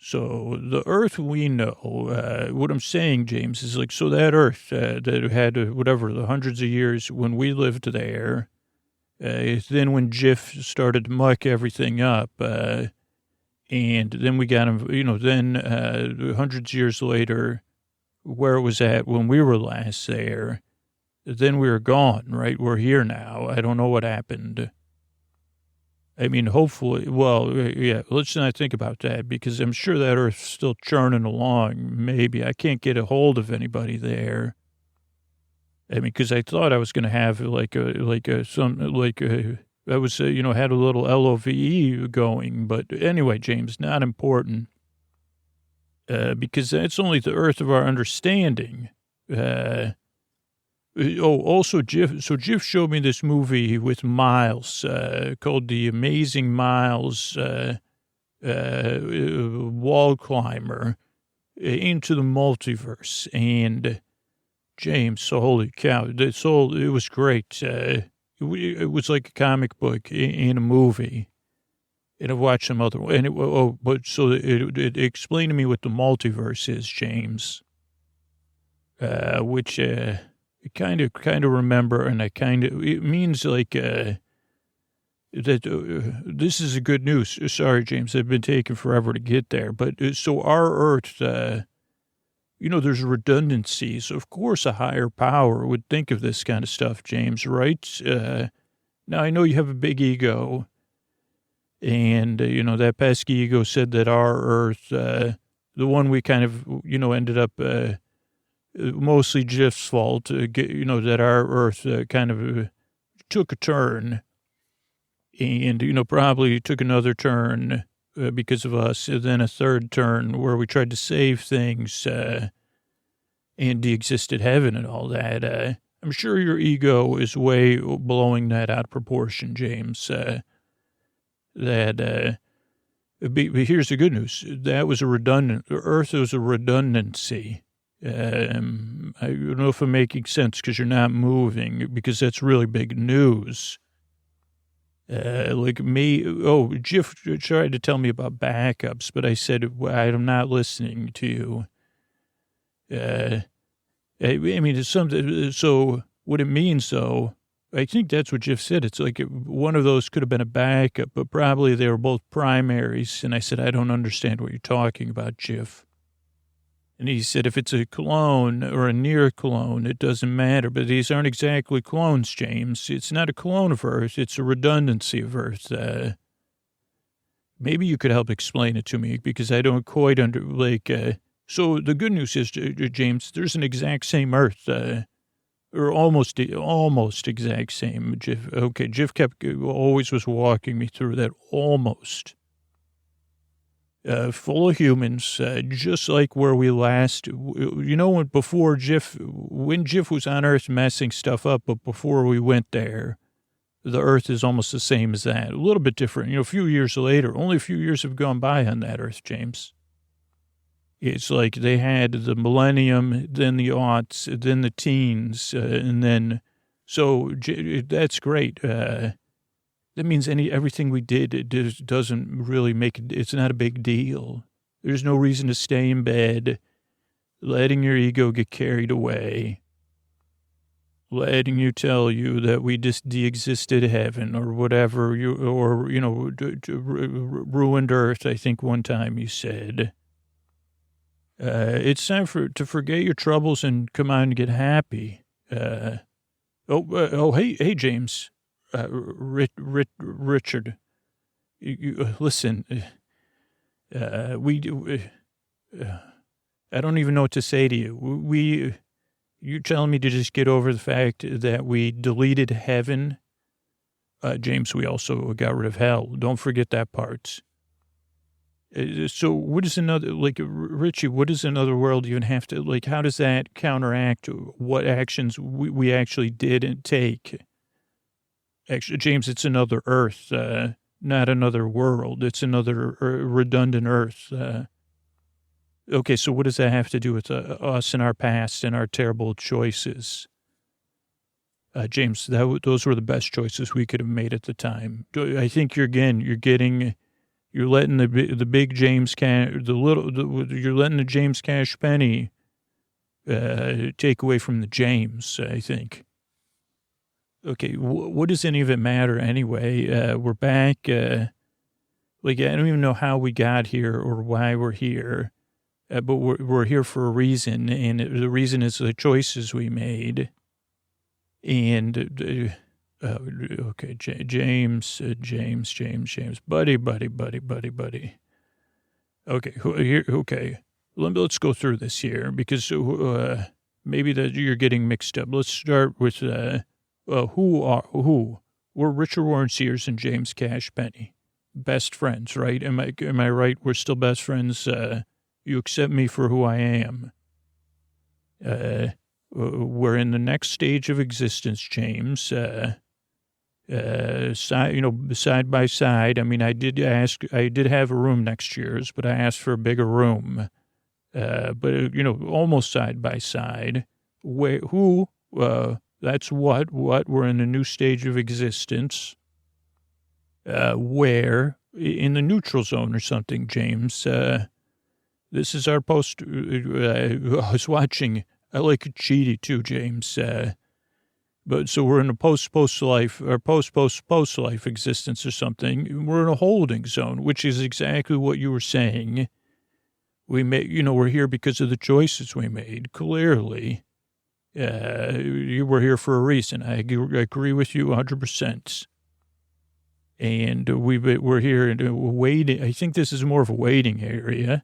So the earth we know, what I'm saying, James, is so that earth that had the hundreds of years when we lived there, then when Jiff started to muck everything up, and then we got him, then hundreds of years later, where it was at when we were last there, then we were gone, right? We're here now. I don't know what happened. I mean, hopefully, let's not think about that, because I'm sure that earth's still churning along. Maybe I can't get a hold of anybody there. I mean, because I thought I was going to have I was, had a little LOVE going, but anyway, James, not important, because that's only the earth of our understanding. Also, Jiff showed me this movie with Miles, called The Amazing Miles, Wall Climber, into the Multiverse. And James, holy cow, it was great. It was like a comic book in a movie. And I've watched some other, and it explained to me what the multiverse is, James, which, I kind of remember, and it means that this is a good news. Sorry, James, I've been taking forever to get there. But so our earth, there's redundancies. Of course, a higher power would think of this kind of stuff, James, right? Now, I know you have a big ego, and, that pesky ego said that our earth, the one we kind of, ended up, mostly Jiff's fault, that our earth kind of took a turn, and, probably took another turn because of us, and then a third turn where we tried to save things and de-existed heaven and all that. I'm sure your ego is way blowing that out of proportion, James. But here's the good news. That was Earth was a redundancy. I don't know if I'm making sense because you're not moving, because that's really big news. Jiff tried to tell me about backups, but I said, I'm not listening to you. I mean, it's something, so what it means, though, I think that's what Jiff said. It's like one of those could have been a backup, but probably they were both primaries. And I said, I don't understand what you're talking about, Jiff. And he said, if it's a clone or a near clone, it doesn't matter. But these aren't exactly clones, James. It's not a clone of Earth. It's a redundancy of Earth. Maybe you could help explain it to me, because I don't quite so the good news is, James, there's an exact same Earth, or almost exact same. Jiff always was walking me through that almost. Full of humans, just like where we last, when Jiff was on Earth messing stuff up, but before we went there, the Earth is almost the same as that. A little bit different, a few years later. Only a few years have gone by on that Earth, James. It's like they had the millennium, then the aughts, then the teens, and then, so that's great. That means everything we did, it doesn't really it's not a big deal. There's no reason to stay in bed. letting your ego get carried away, letting you tell you that we just de-existed heaven or whatever, ruined earth, I think one time you said. It's time to forget your troubles and come on and get happy. Hey, James, Richard, listen, I don't even know what to say to you. You're telling me to just get over the fact that we deleted heaven. James, we also got rid of hell. Don't forget that part. So what is another, Richie, what does another world even have to, how does that counteract what actions we actually did and take? Actually, James, it's another Earth, not another world. It's another redundant Earth. Okay, so what does that have to do with us and our past and our terrible choices? James, those were the best choices we could have made at the time. I think you're letting the big James you're letting the James Cash penny take away from the James, I think. Okay, what does any of it matter anyway? We're back. I don't even know how we got here or why we're here. But we're here for a reason, and the reason is the choices we made. And, okay, James, buddy. Okay. Let's go through this here, because maybe that you're getting mixed up. Let's start with who? We're Richard Warren Sears and James Cash Penny. Best friends, right? Am I right? We're still best friends. You accept me for who I am. We're in the next stage of existence, James. Side by side. I mean, I did have a room next year's, but I asked for a bigger room. But almost side by side. That's what we're in a new stage of existence. Where in the neutral zone or something, James. This is our post. I was watching. I like Cheaty too, James. But so we're in a post life or post life existence or something. We're in a holding zone, which is exactly what you were saying. We're here because of the choices we made. Clearly, you were here for a reason. I agree with you 100%. And we're here and waiting. I think this is more of a waiting area.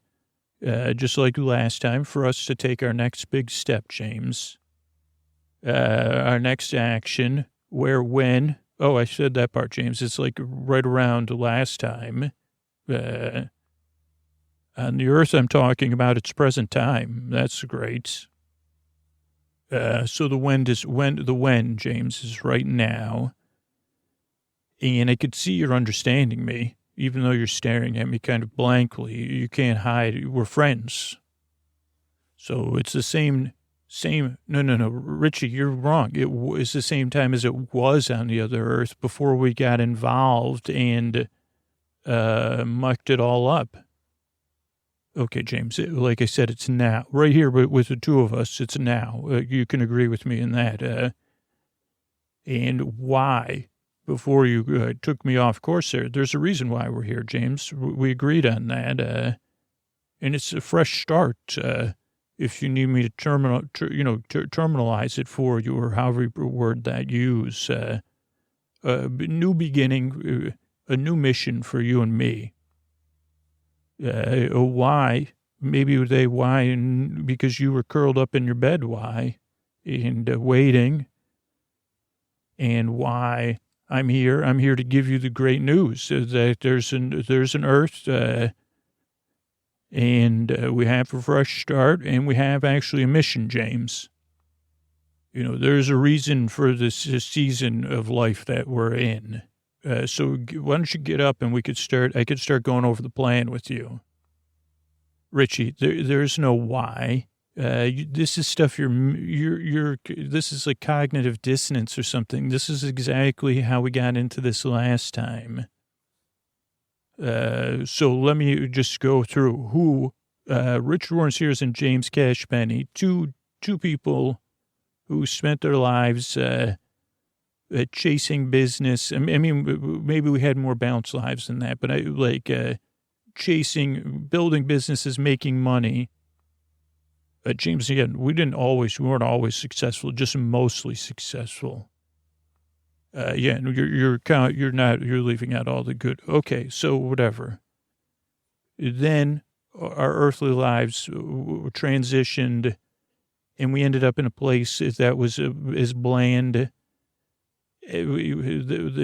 Just like last time, for us to take our next big step, James. Our next action, when. Oh, I said that part, James. It's like right around last time. On the Earth I'm talking about, it's present time. That's great. So the when, James, is right now. And I could see you're understanding me. Even though you're staring at me kind of blankly, you can't hide. We're friends. So it's the same. No, Richie, you're wrong. It's the same time as it was on the other Earth before we got involved and mucked it all up. Okay, James, like I said, it's now. Right here with the two of us, it's now. You can agree with me in that. And why? Before you took me off course there's a reason why we're here, James. We agreed on that. And it's a fresh start. If you need me to terminalize it for you or however you word that use. A new beginning, a new mission for you and me. Why? Maybe why? Because you were curled up in your bed. Why? And waiting. And why? I'm here to give you the great news that there's an Earth, and we have a fresh start, and we have actually a mission, James. There's a reason for this season of life that we're in. So why don't you get up and I could start going over the plan with you. Richie, there's no why. This is stuff this is like cognitive dissonance or something. This is exactly how we got into this last time. So let me just go through Richard Warren Sears and James Cash Penney, two people who spent their lives chasing business. I mean, maybe we had more balanced lives than that, but building businesses, making money. James, again, we weren't always successful, just mostly successful. You're leaving out all the good. Okay, so whatever. Then our earthly lives transitioned, and we ended up in a place that was as bland,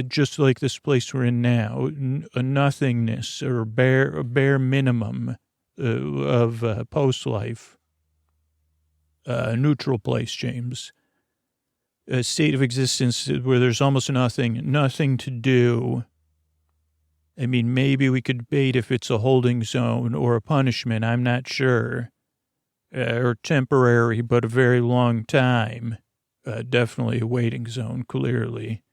just like this place we're in now, a nothingness or a bare minimum of post-life. Neutral place, James. A state of existence where there's almost nothing to do. I mean, maybe we could debate if it's a holding zone or a punishment. I'm not sure. Or temporary, but a very long time. Definitely a waiting zone, clearly.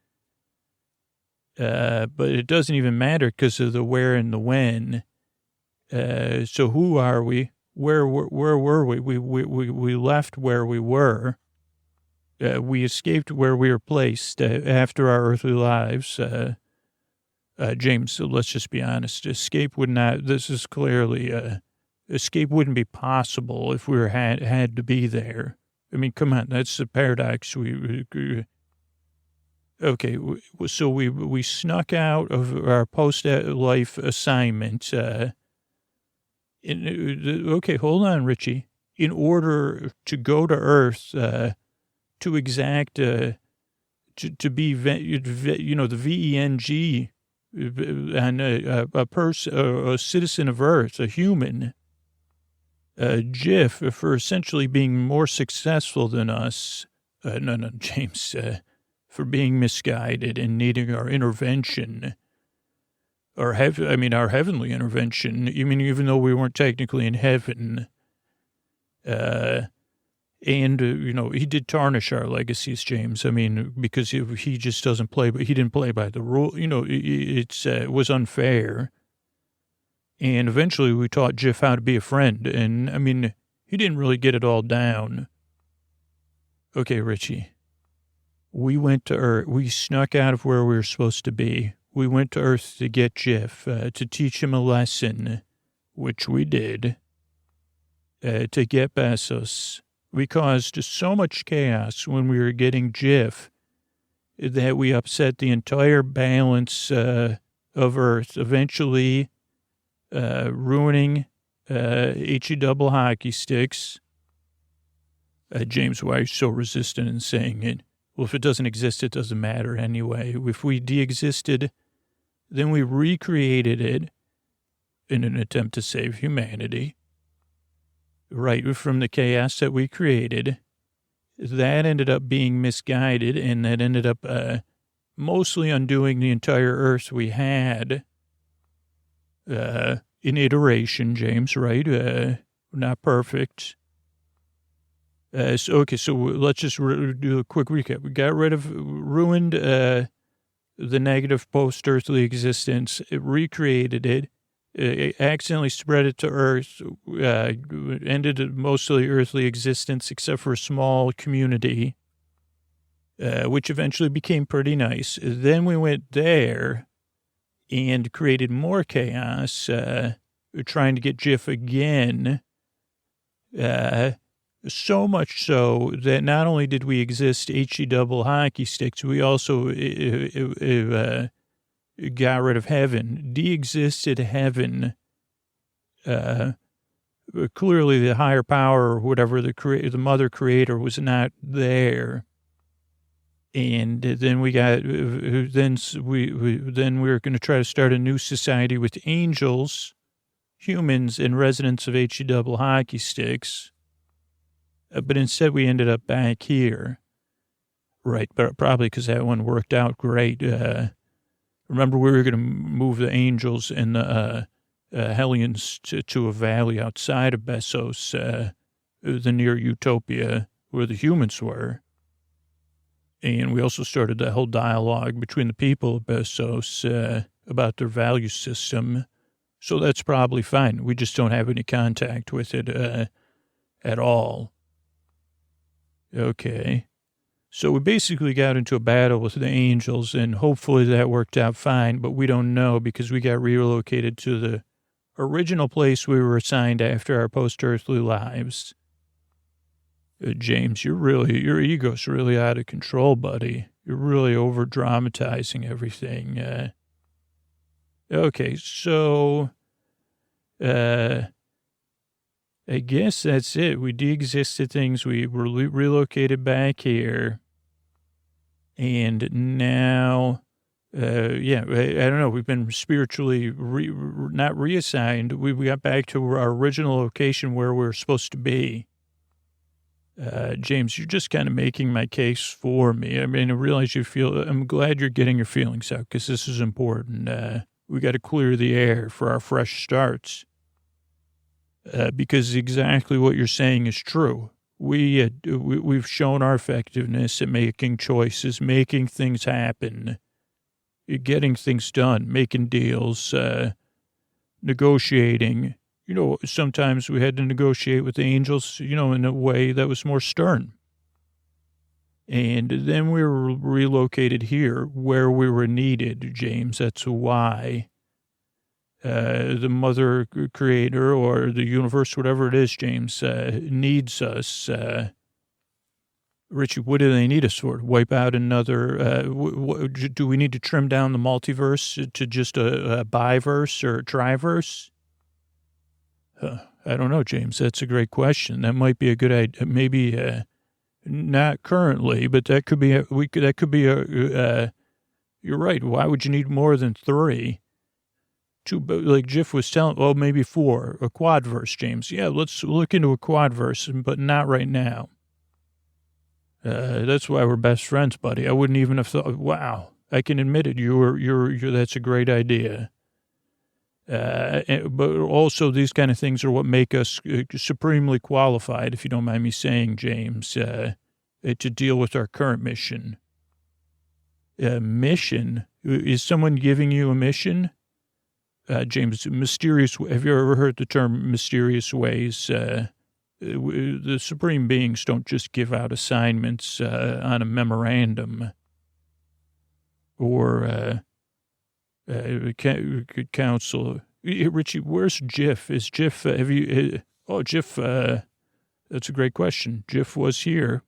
But it doesn't even matter because of the where and the when. So who are we? Where were we? We left where we were. We escaped where we were placed after our earthly lives. James, let's just be honest. Escape wouldn't be possible if we had to be there. I mean, come on, that's the paradox. Okay, so we snuck out of our post-life assignment. Okay, hold on, Richie. In order to go to Earth, to exact, to be, the VENG, and a citizen of Earth, a human, GIF, for essentially being more successful than us. No, James, for being misguided and needing our intervention. Our heavenly intervention, even though we weren't technically in heaven. And he did tarnish our legacies, James. I mean, because he just doesn't play, but he didn't play by the rule. It was unfair. And eventually we taught Jeff how to be a friend. And I mean, he didn't really get it all down. Okay, Richie, we went to Earth. We snuck out of where we were supposed to be. We went to Earth to get Jeff, to teach him a lesson, which we did, to get Besos. We caused so much chaos when we were getting Jeff that we upset the entire balance of Earth, eventually ruining HE double hockey sticks. James, why are you so resistant in saying it? Well, if it doesn't exist, it doesn't matter anyway. If we de-existed, then we recreated it in an attempt to save humanity. Right from the chaos that we created. That ended up being misguided, and that ended up mostly undoing the entire Earth we had in iteration, James, right? Not perfect. So let's just do a quick recap. We got ruined the negative post-earthly existence. It recreated it. Accidentally spread it to Earth. Ended mostly earthly existence except for a small community, which eventually became pretty nice. Then we went there and created more chaos, trying to get Jiff again. So much so that not only did we exist HE double hockey sticks, we also got rid of heaven, de-existed heaven. Clearly the higher power or whatever, the mother creator was not there. And then we were going to try to start a new society with angels, humans, and residents of HE double hockey sticks. But instead we ended up back here. Right, but probably because that one worked out great. Remember, we were going to move the angels and the Hellions to a valley outside of Besos, the near utopia where the humans were. And we also started that whole dialogue between the people of Besos about their value system. So that's probably fine. We just don't have any contact with it at all. Okay. So we basically got into a battle with the angels, and hopefully that worked out fine, but we don't know because we got relocated to the original place we were assigned after our post-earthly lives. James, your ego's really out of control, buddy. You're really over-dramatizing everything. Okay, so I guess that's it. We de-existed things. We were relocated back here. And now, I don't know. We've been spiritually not reassigned. We got back to our original location where we were supposed to be. James, you're just kind of making my case for me. I mean, I realize I'm glad you're getting your feelings out because this is important. We got to clear the air for our fresh starts. Because exactly what you're saying is true. We've shown our effectiveness at making choices, making things happen, getting things done, making deals, negotiating. You know, sometimes we had to negotiate with the angels, you know, in a way that was more stern. And then we were relocated here where we were needed, James. That's why the mother creator or the universe, whatever it is, James, needs us. Richie, what do they need us for? Wipe out another, do we need to trim down the multiverse to just a biverse or a triverse? I don't know, James. That's a great question. That might be a good idea. Maybe not currently, but that could be you're right. Why would you need more than 3? 2, like Jiff was telling, well, maybe 4, a quadverse, James. Yeah, let's look into a quadverse, but not right now. That's why we're best friends, buddy. I wouldn't even have thought, wow, I can admit it. That's a great idea. But also these kind of things are what make us supremely qualified, if you don't mind me saying, James, to deal with our current mission. Mission? Is someone giving you a mission? James, mysterious. Have you ever heard the term mysterious ways? The supreme beings don't just give out assignments on a memorandum or counsel. Richie, where's Jiff? Is Jiff, Jiff, that's a great question. Jiff was here.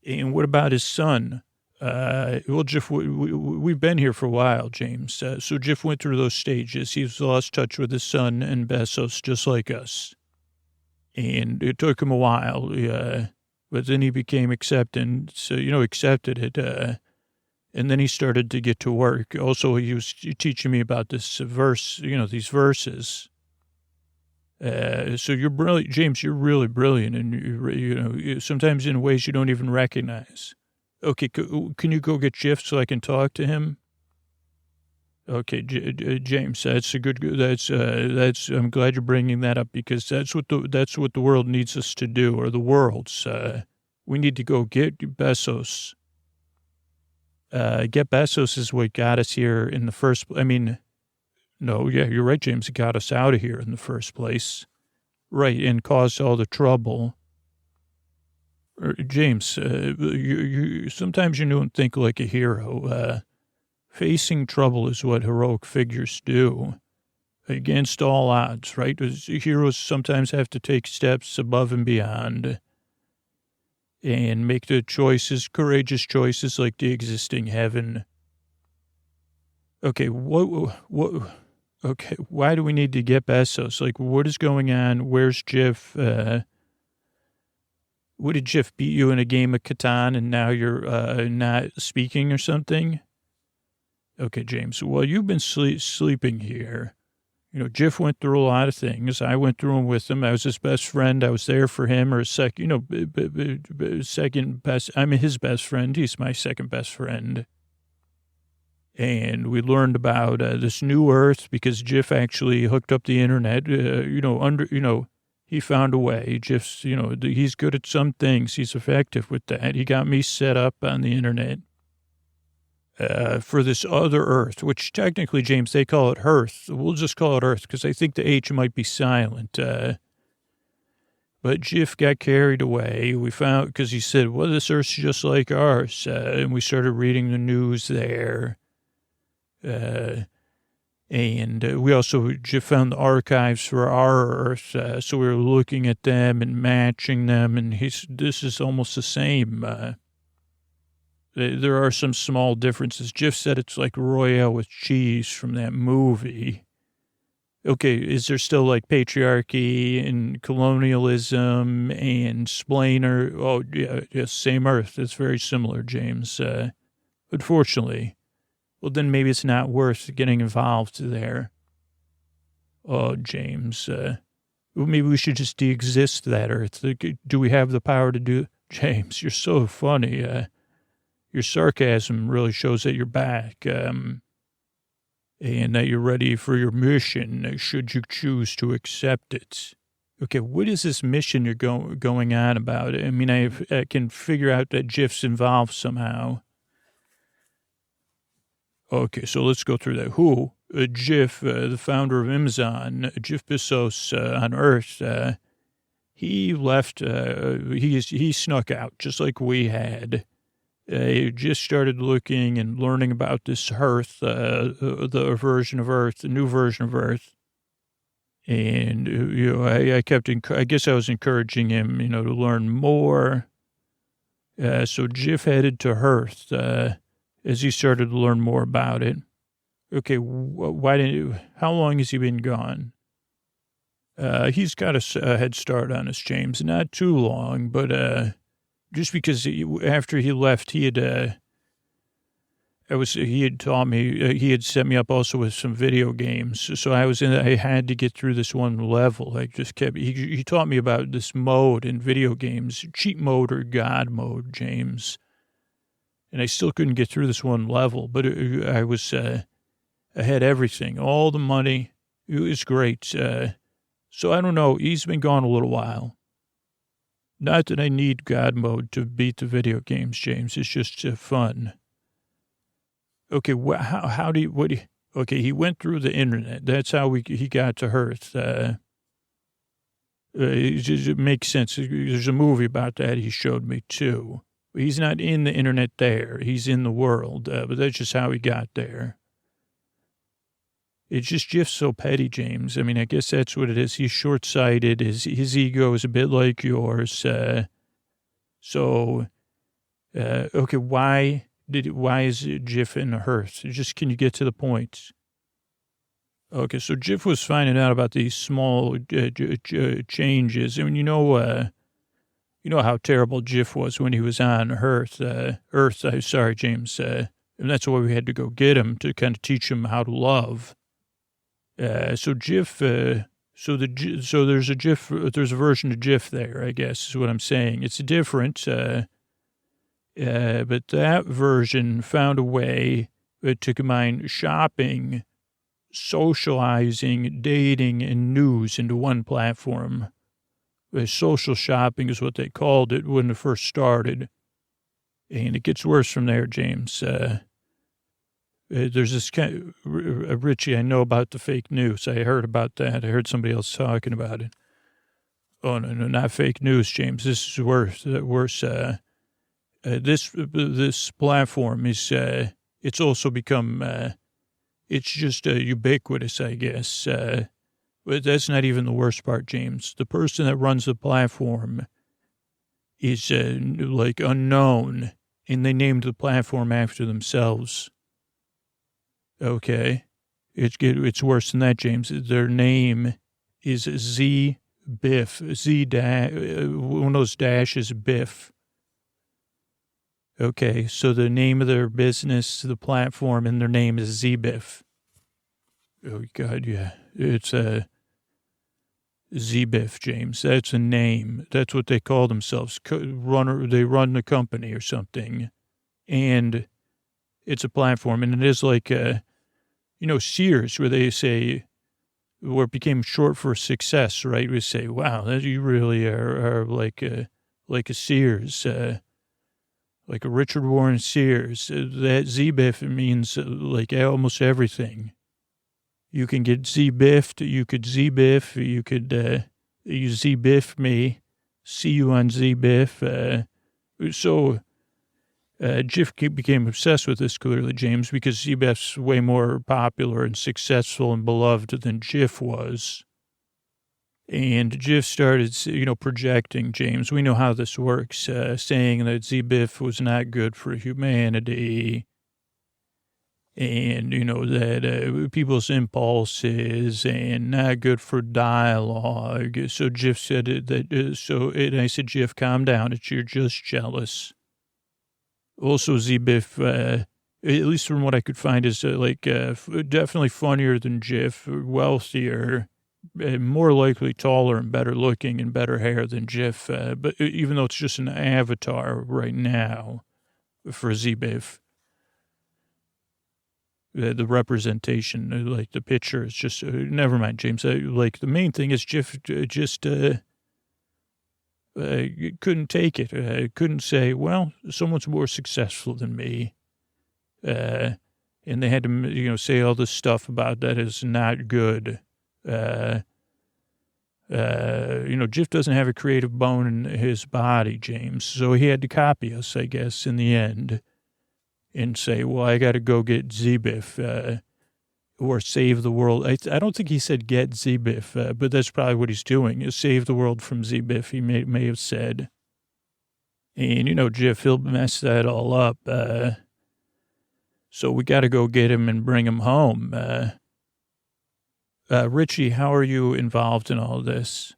And what about his son? Well, Jiff, we've been here for a while, James. So Jiff went through those stages. He's lost touch with his son and Besos, just like us. And it took him a while, but then he became accepted it. And then he started to get to work. Also, he was teaching me about this verse, these verses. So you're brilliant, James, you're really brilliant. And, sometimes in ways you don't even recognize. Okay, can you go get Jiff so I can talk to him? Okay, James, I'm glad you're bringing that up because that's what the world needs us to do, or the world's. We need to go get Besos. Get Besos is what got us here in the first. You're right, James. It got us out of here in the first place, right, and caused all the trouble. James, you sometimes you don't think like a hero. Facing trouble is what heroic figures do, against all odds, right? Heroes sometimes have to take steps above and beyond, and make the courageous choices, like the existing heaven. Okay, okay, why do we need to get Besos? Like, what is going on? Where's Jiff? What did Jiff beat you in a game of Catan and now you're not speaking or something? Okay, James, well, you've been sleeping here. Jiff went through a lot of things. I went through them with him. I was his best friend. I was there for him, or second best. I'm his best friend. He's my second best friend. And we learned about this new Earth because Jiff actually hooked up the internet. He found a way. Jiff's, he's good at some things. He's effective with that. He got me set up on the internet. for this other Earth, which technically, James, they call it Earth. We'll just call it Earth because I think the H might be silent. But Jiff got carried away. We found, because he said, well, this Earth's just like ours. And we started reading the news there. And we also Jiff found the archives for our Earth. So we were looking at them and matching them. And this is almost the same. There are some small differences. Jiff said it's like Royale with cheese from that movie. Okay, is there still like patriarchy and colonialism and splainer? Oh, yeah, same Earth. It's very similar, James. Unfortunately. Well, then maybe it's not worth getting involved there. Oh, James. Maybe we should just de-exist that Earth. Do we have the power to do... James, you're so funny. Your sarcasm really shows that you're back. And that you're ready for your mission, should you choose to accept it. Okay, what is this mission you're going on about? I mean, I can figure out that Jiff's involved somehow. Okay, so let's go through that. Who? Jiff, the founder of Amazon, Jeff Besos on Earth, he left, he snuck out just like we had. He just started looking and learning about this Earth, the version of Earth, the new version of Earth. And, I guess I was encouraging him, to learn more. So Jiff headed to Earth, as he started to learn more about it. Okay, how long has he been gone? He's got a head start on us, James. Not too long, but, just because after he left, he had taught me, he had set me up also with some video games. So I had to get through this one level. I just he taught me about this mode in video games, cheat mode or God mode, James. And I still couldn't get through this one level, but I had everything, all the money. It was great. So I don't know. He's been gone a little while. Not that I need God mode to beat the video games, James. It's just fun. Okay, okay, he went through the internet. That's how he got to Earth. It makes sense. There's a movie about that he showed me, too. He's not in the internet there. He's in the world, but that's just how he got there. It's just Jiff's so petty, James. I mean, I guess that's what it is. He's short-sighted. His ego is a bit like yours. Okay, why is Jiff in a Earth? Just, can you get to the point? Okay, so Jiff was finding out about these small changes. I mean, you know how terrible Jiff was when he was on Earth. Sorry, James. And that's why we had to go get him to kind of teach him how to love. So Jiff, so there's a version of Jiff there, I guess is what I'm saying. It's different, but that version found a way to combine shopping, socializing, dating, and news into one platform. Social shopping is what they called it when it first started. And it gets worse from there, James. There's this kind of, Richie, I know about the fake news. I heard about that. I heard somebody else talking about it. Oh, no, not fake news, James. This is worse. This platform is, it's also become, it's just ubiquitous, I guess. But that's not even the worst part, James. The person that runs the platform is, like, unknown, and they named the platform after themselves. Okay. It's worse than that, James. Their name is Z Biff. One of those dashes, Biff. Okay, so the name of their business, the platform, and their name is Z Biff. Oh, God, yeah. It's Z Biff, James. That's a name. That's what they call themselves. They run the company or something. And it's a platform, and it is like, Sears, where they say, where it became short for success, right? We say, wow, you really are like a Sears. like a Richard Warren Sears. That Z-Biff means like almost everything. You can get Z-Biffed, you could Z-Biff, you could you Z-Biff me, see you on Z-Biff. So Jif became obsessed with this, clearly, James, because Z-Biff's way more popular and successful and beloved than Jif was. And Jif started, projecting, James. We know how this works, saying that Z-Biff was not good for humanity. And, that people's impulses and not good for dialogue. So Jif said and I said, Jif, calm down. You're just jealous. Also, Z-Biff, at least from what I could find, is definitely funnier than Jif, wealthier, more likely taller and better looking and better hair than Jif. But even though it's just an avatar right now for Z-Biff, the representation, like the picture is just, never mind, James. The main thing is Jif just couldn't take it. Couldn't say, well, someone's more successful than me. And they had to, say all this stuff about that is not good. Jif doesn't have a creative bone in his body, James. So he had to copy us, I guess, in the end. And say, well, I got to go get Z-Biff or save the world. I don't think he said get Z-Biff, but that's probably what he's doing, is save the world from Z-Biff, he may have said. And, Jif, he'll mess that all up. So we got to go get him and bring him home. Richie, how are you involved in all this?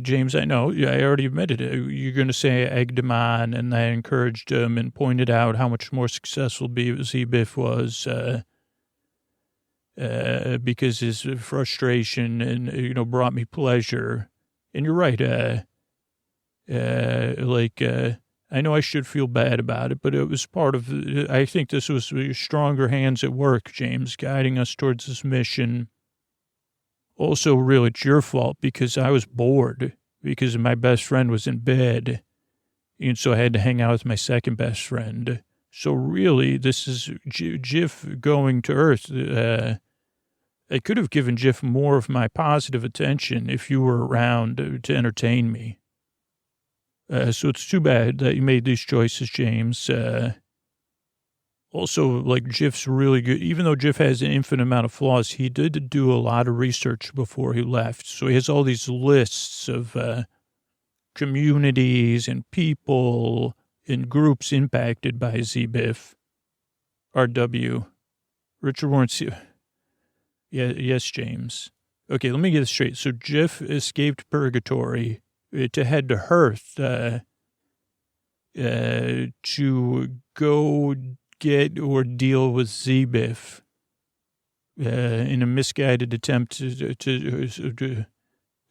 James, I know, I already admitted it. You're going to say I egged him on, and I encouraged him and pointed out how much more successful Z-Biff was because his frustration and, brought me pleasure. And you're right. I know I should feel bad about it, but it was part of, I think this was stronger hands at work, James, guiding us towards this mission. Also, really, it's your fault because I was bored because my best friend was in bed. And so I had to hang out with my second best friend. So really, this is Jif going to Earth. I could have given Jif more of my positive attention if you were around to entertain me. So it's too bad that you made these choices, James. Also, Jif's really good. Even though Jif has an infinite amount of flaws, he did do a lot of research before he left. So he has all these lists of communities and people and groups impacted by Z-Biff. RW. Richard Warren. Yeah, yes, James. Okay, let me get this straight. So Jif escaped Purgatory to head to Hearth to go get or deal with Z-Biff in a misguided attempt to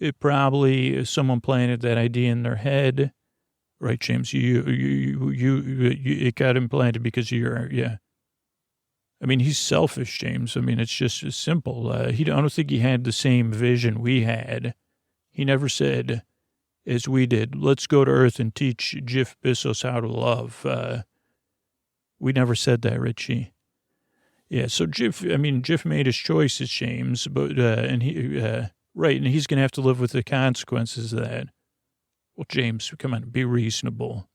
it probably someone planted that idea in their head, right, James? It got implanted because yeah. I mean, he's selfish, James. I mean, it's just as simple. I don't think he had the same vision we had. He never said, as we did, let's go to Earth and teach Jif Besos how to love. We never said that, Richie. Yeah, so Jif made his choices, James, but, and he's going to have to live with the consequences of that. Well, James, come on, be reasonable.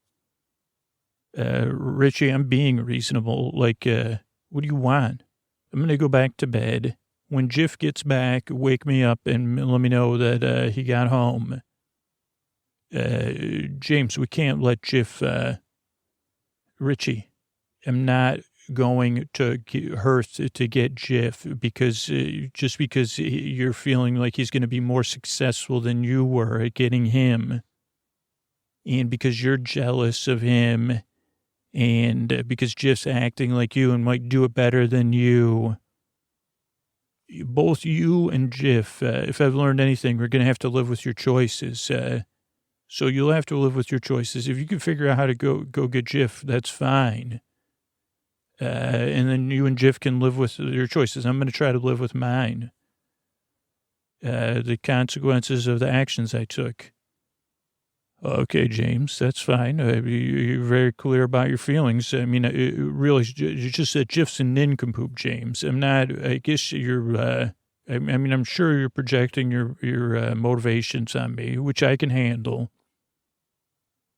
Richie, I'm being reasonable. What do you want? I'm going to go back to bed. When Jif gets back, wake me up and let me know that he got home. James, we can't let Jif, Richie, I'm not going to Hearth to get Jif because you're feeling like he's going to be more successful than you were at getting him. And because you're jealous of him and because Jif's acting like you and might do it better than you. Both you and Jif, if I've learned anything, we're going to have to live with your choices. So you'll have to live with your choices. If you can figure out how to go get Jif, that's fine. And then you and Jif can live with your choices. I'm going to try to live with mine. The consequences of the actions I took. Okay, James, that's fine. You're very clear about your feelings. I mean, really, you just said Jeff's a nincompoop, James. I'm not, I guess you're, I mean, I'm sure you're projecting your motivations on me, which I can handle.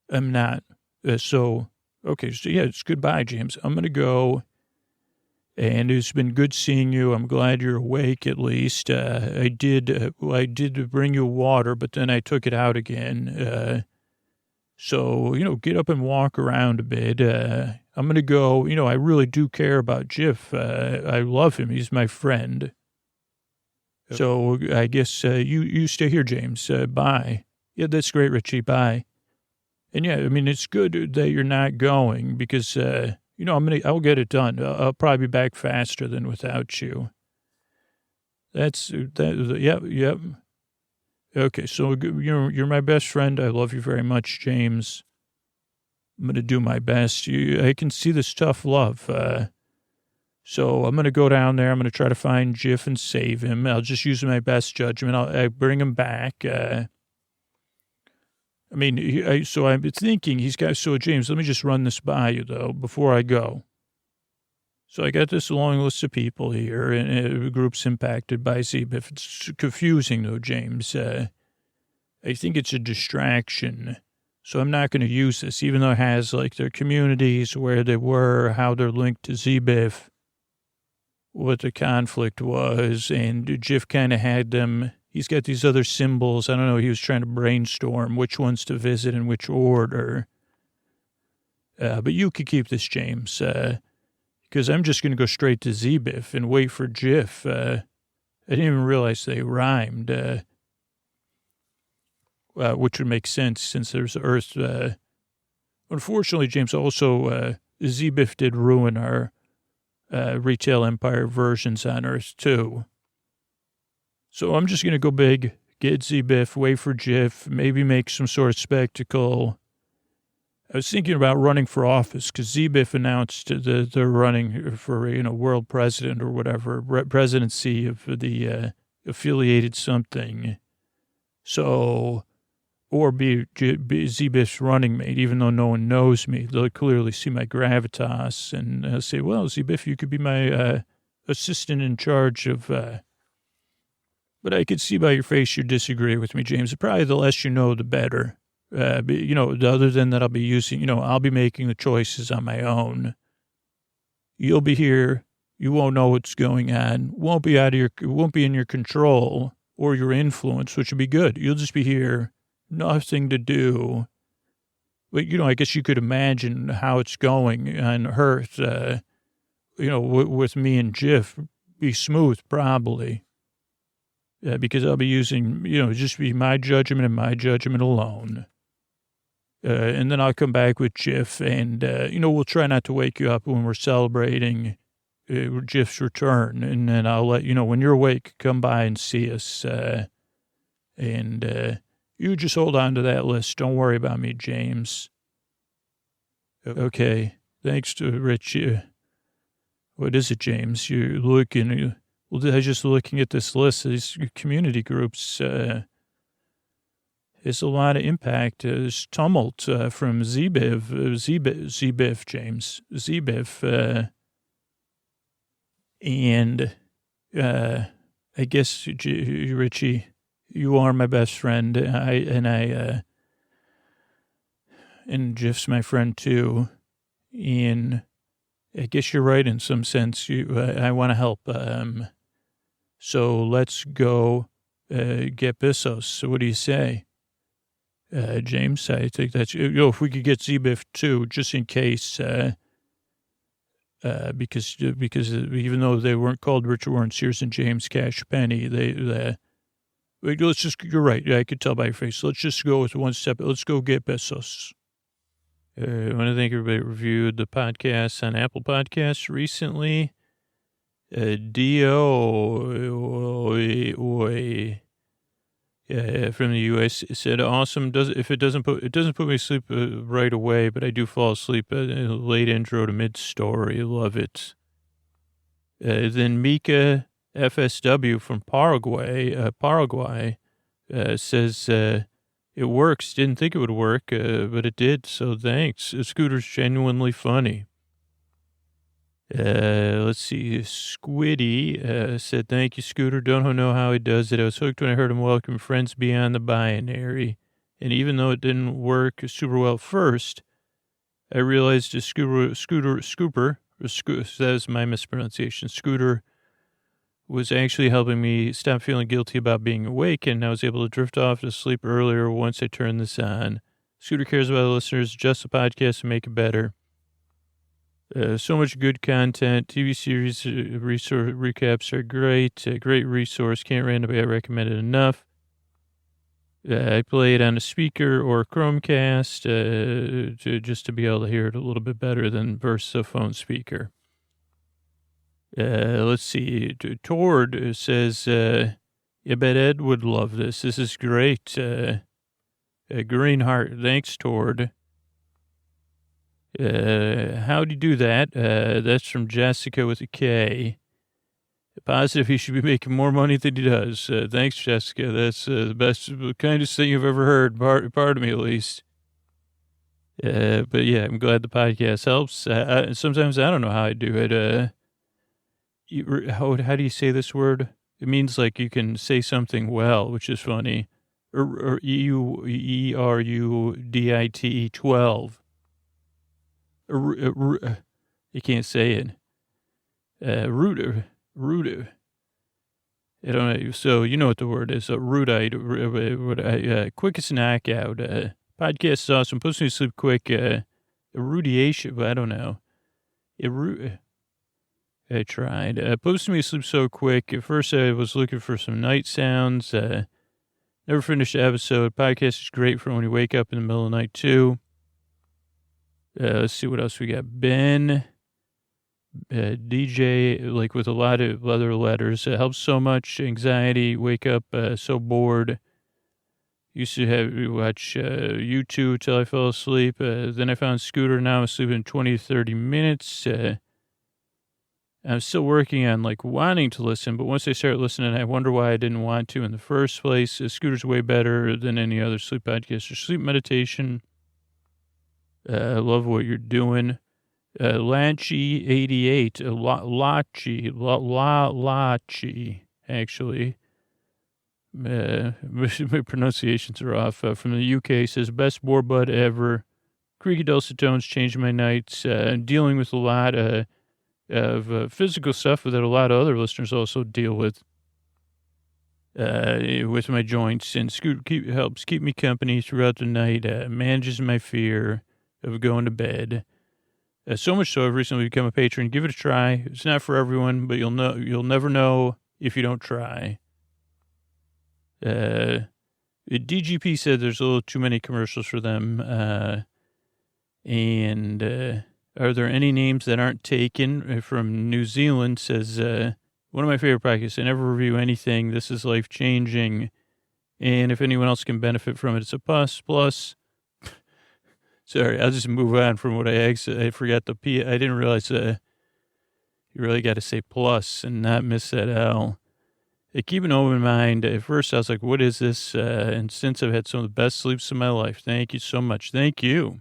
I'm not. Okay, so yeah, it's goodbye, James. I'm going to go. And it's been good seeing you. I'm glad you're awake at least. I did bring you water, but then I took it out again. So, get up and walk around a bit. I'm going to go. I really do care about Jiff. I love him. He's my friend. So I guess you stay here, James. Bye. Yeah, that's great, Richie. Bye. And yeah, I mean, it's good that you're not going because, I'll get it done. I'll probably be back faster than without you. Yep. Okay, so you're my best friend. I love you very much, James. I'm going to do my best. I can see this tough love. So I'm going to go down there. I'm going to try to find Jiff and save him. I'll just use my best judgment. I'll bring him back. So I'm thinking so James, let me just run this by you, though, before I go. So I got this long list of people here, and groups impacted by ZBIF. It's confusing, though, James. I think it's a distraction. So I'm not going to use this, even though it has, their communities, where they were, how they're linked to ZBIF, what the conflict was, and Jiff kind of had them. He's got these other symbols. I don't know. He was trying to brainstorm which ones to visit in which order. But you could keep this, James. Because I'm just going to go straight to ZBIF and wait for Jiff. I didn't even realize they rhymed, which would make sense since there's Earth. Unfortunately, James, also, ZBIF did ruin our retail empire versions on Earth, too. So I'm just going to go big, get ZBIF, wait for Jiff, maybe make some sort of spectacle. I was thinking about running for office because ZBIF announced that they're running for, world president or whatever, presidency of the affiliated something. So, or be ZBIF's running mate, even though no one knows me. They'll clearly see my gravitas and say, well, ZBIF, you could be my assistant in charge of... But I could see by your face you disagree with me, James. Probably the less you know, the better. Other than that, I'll be using, I'll be making the choices on my own. You'll be here. You won't know what's going on. Won't be in your control or your influence, which would be good. You'll just be here, nothing to do. But, I guess you could imagine how it's going on Earth, with me and Jiff. Be smooth, probably. Because I'll be using, just be my judgment and my judgment alone. And then I'll come back with Jiff and, we'll try not to wake you up when we're celebrating Jiff's return. And then I'll let you know when you're awake, come by and see us. And you just hold on to that list. Don't worry about me, James. Okay. Thanks to Rich. What is it, James? You're looking... Well, I was just looking at this list of these community groups. There's a lot of impact. There's tumult from ZBIF, James. ZBIF. And I guess, Richie, you are my best friend. And Jeff's my friend, too. And I guess you're right in some sense. I want to help. So let's go get Besos. So what do you say, James? I think that's, if we could get ZBIF too, just in case, because even though they weren't called Richard Warren, Sears and James Cash Penny, you're right. I could tell by your face. Let's just go with one step. Let's go get Besos. I want to thank everybody who reviewed the podcast on Apple Podcasts recently. From the U.S. said, awesome. It doesn't put me to sleep right away, but I do fall asleep late intro to mid story. Love it. Then Mika FSW from Paraguay says, It works. Didn't think it would work, but it did. So thanks. Scooter's genuinely funny. Let's see. Squiddy said, thank you, Scooter. Don't know how he does it. I was hooked when I heard him welcome friends beyond the binary. And even though it didn't work super well first, I realized Scooper, that was my mispronunciation, Scooter was actually helping me stop feeling guilty about being awake, and I was able to drift off to sleep earlier once I turned this on. Scooter cares about the listeners, adjust the podcast, and make it better. So much good content. TV series resource recaps are great. Great resource. Can't randomly recommend it enough. I play it on a speaker or Chromecast just to be able to hear it a little bit better than versus a phone speaker. Let's see. Tord says, I bet Ed would love this. This is great. Green heart. Thanks, Tord. How'd you do that? That's from Jessica with a K. Positive he should be making more money than he does. Thanks, Jessica. That's the best, kindest thing I've ever heard, part of me at least. But yeah, I'm glad the podcast helps. Sometimes I don't know how I do it. How do you say this word? It means like you can say something well, which is funny. Or ERUDITE 12. You can't say it. Rooter. I don't know. So you know what the word is. Rudite. Quickest knockout. Podcast is awesome. Puts me to sleep quick. Erudiation. But I don't know. I tried. Puts me to sleep so quick. At first I was looking for some night sounds. Never finished the episode. Podcast is great for when you wake up in the middle of the night too. Let's see what else we got. Ben, DJ, like with a lot of other letters. It helps so much. Anxiety, wake up so bored. Used to watch YouTube till I fell asleep. Then I found Scooter. Now I'm sleeping in 20 to 30 minutes. I'm still working on like wanting to listen, but once I start listening, I wonder why I didn't want to in the first place. Scooter's way better than any other sleep podcast or sleep meditation. I love what you're doing. Lachi88, Lachi, actually. My pronunciations are off. From the UK, says, best boar bud ever. Creaky dulcet tones changed my nights. Dealing with a lot of physical stuff that a lot of other listeners also deal with my joints. And Scoot helps keep me company throughout the night, manages my fear of going to bed. So much so I've recently become a patron. Give it a try. It's not for everyone, but you'll never know if you don't try. DGP said there's a little too many commercials for them. And are there any names that aren't taken? From New Zealand says, one of my favorite podcasts. I never review anything. This is life-changing. And if anyone else can benefit from it, it's a plus. Sorry, I'll just move on from what I forgot the P. I didn't realize you really got to say plus and not miss that L. Keep an open mind. At first, I was like, what is this? And since I've had some of the best sleeps of my life. Thank you so much. Thank you.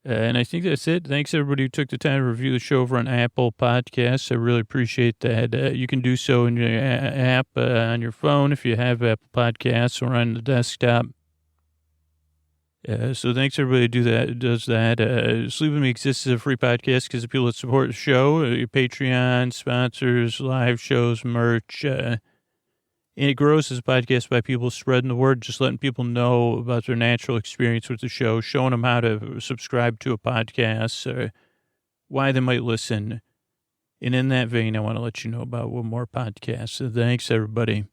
And I think that's it. Thanks, everybody who took the time to review the show over on Apple Podcasts. I really appreciate that. You can do so in your app on your phone if you have Apple Podcasts or on the desktop. So thanks, everybody who does that. Sleep With Me exists as a free podcast because of people that support the show, Patreon, sponsors, live shows, merch. And it grows as a podcast by people spreading the word, just letting people know about their natural experience with the show, showing them how to subscribe to a podcast, or why they might listen. And in that vein, I want to let you know about one more podcast. So thanks, everybody.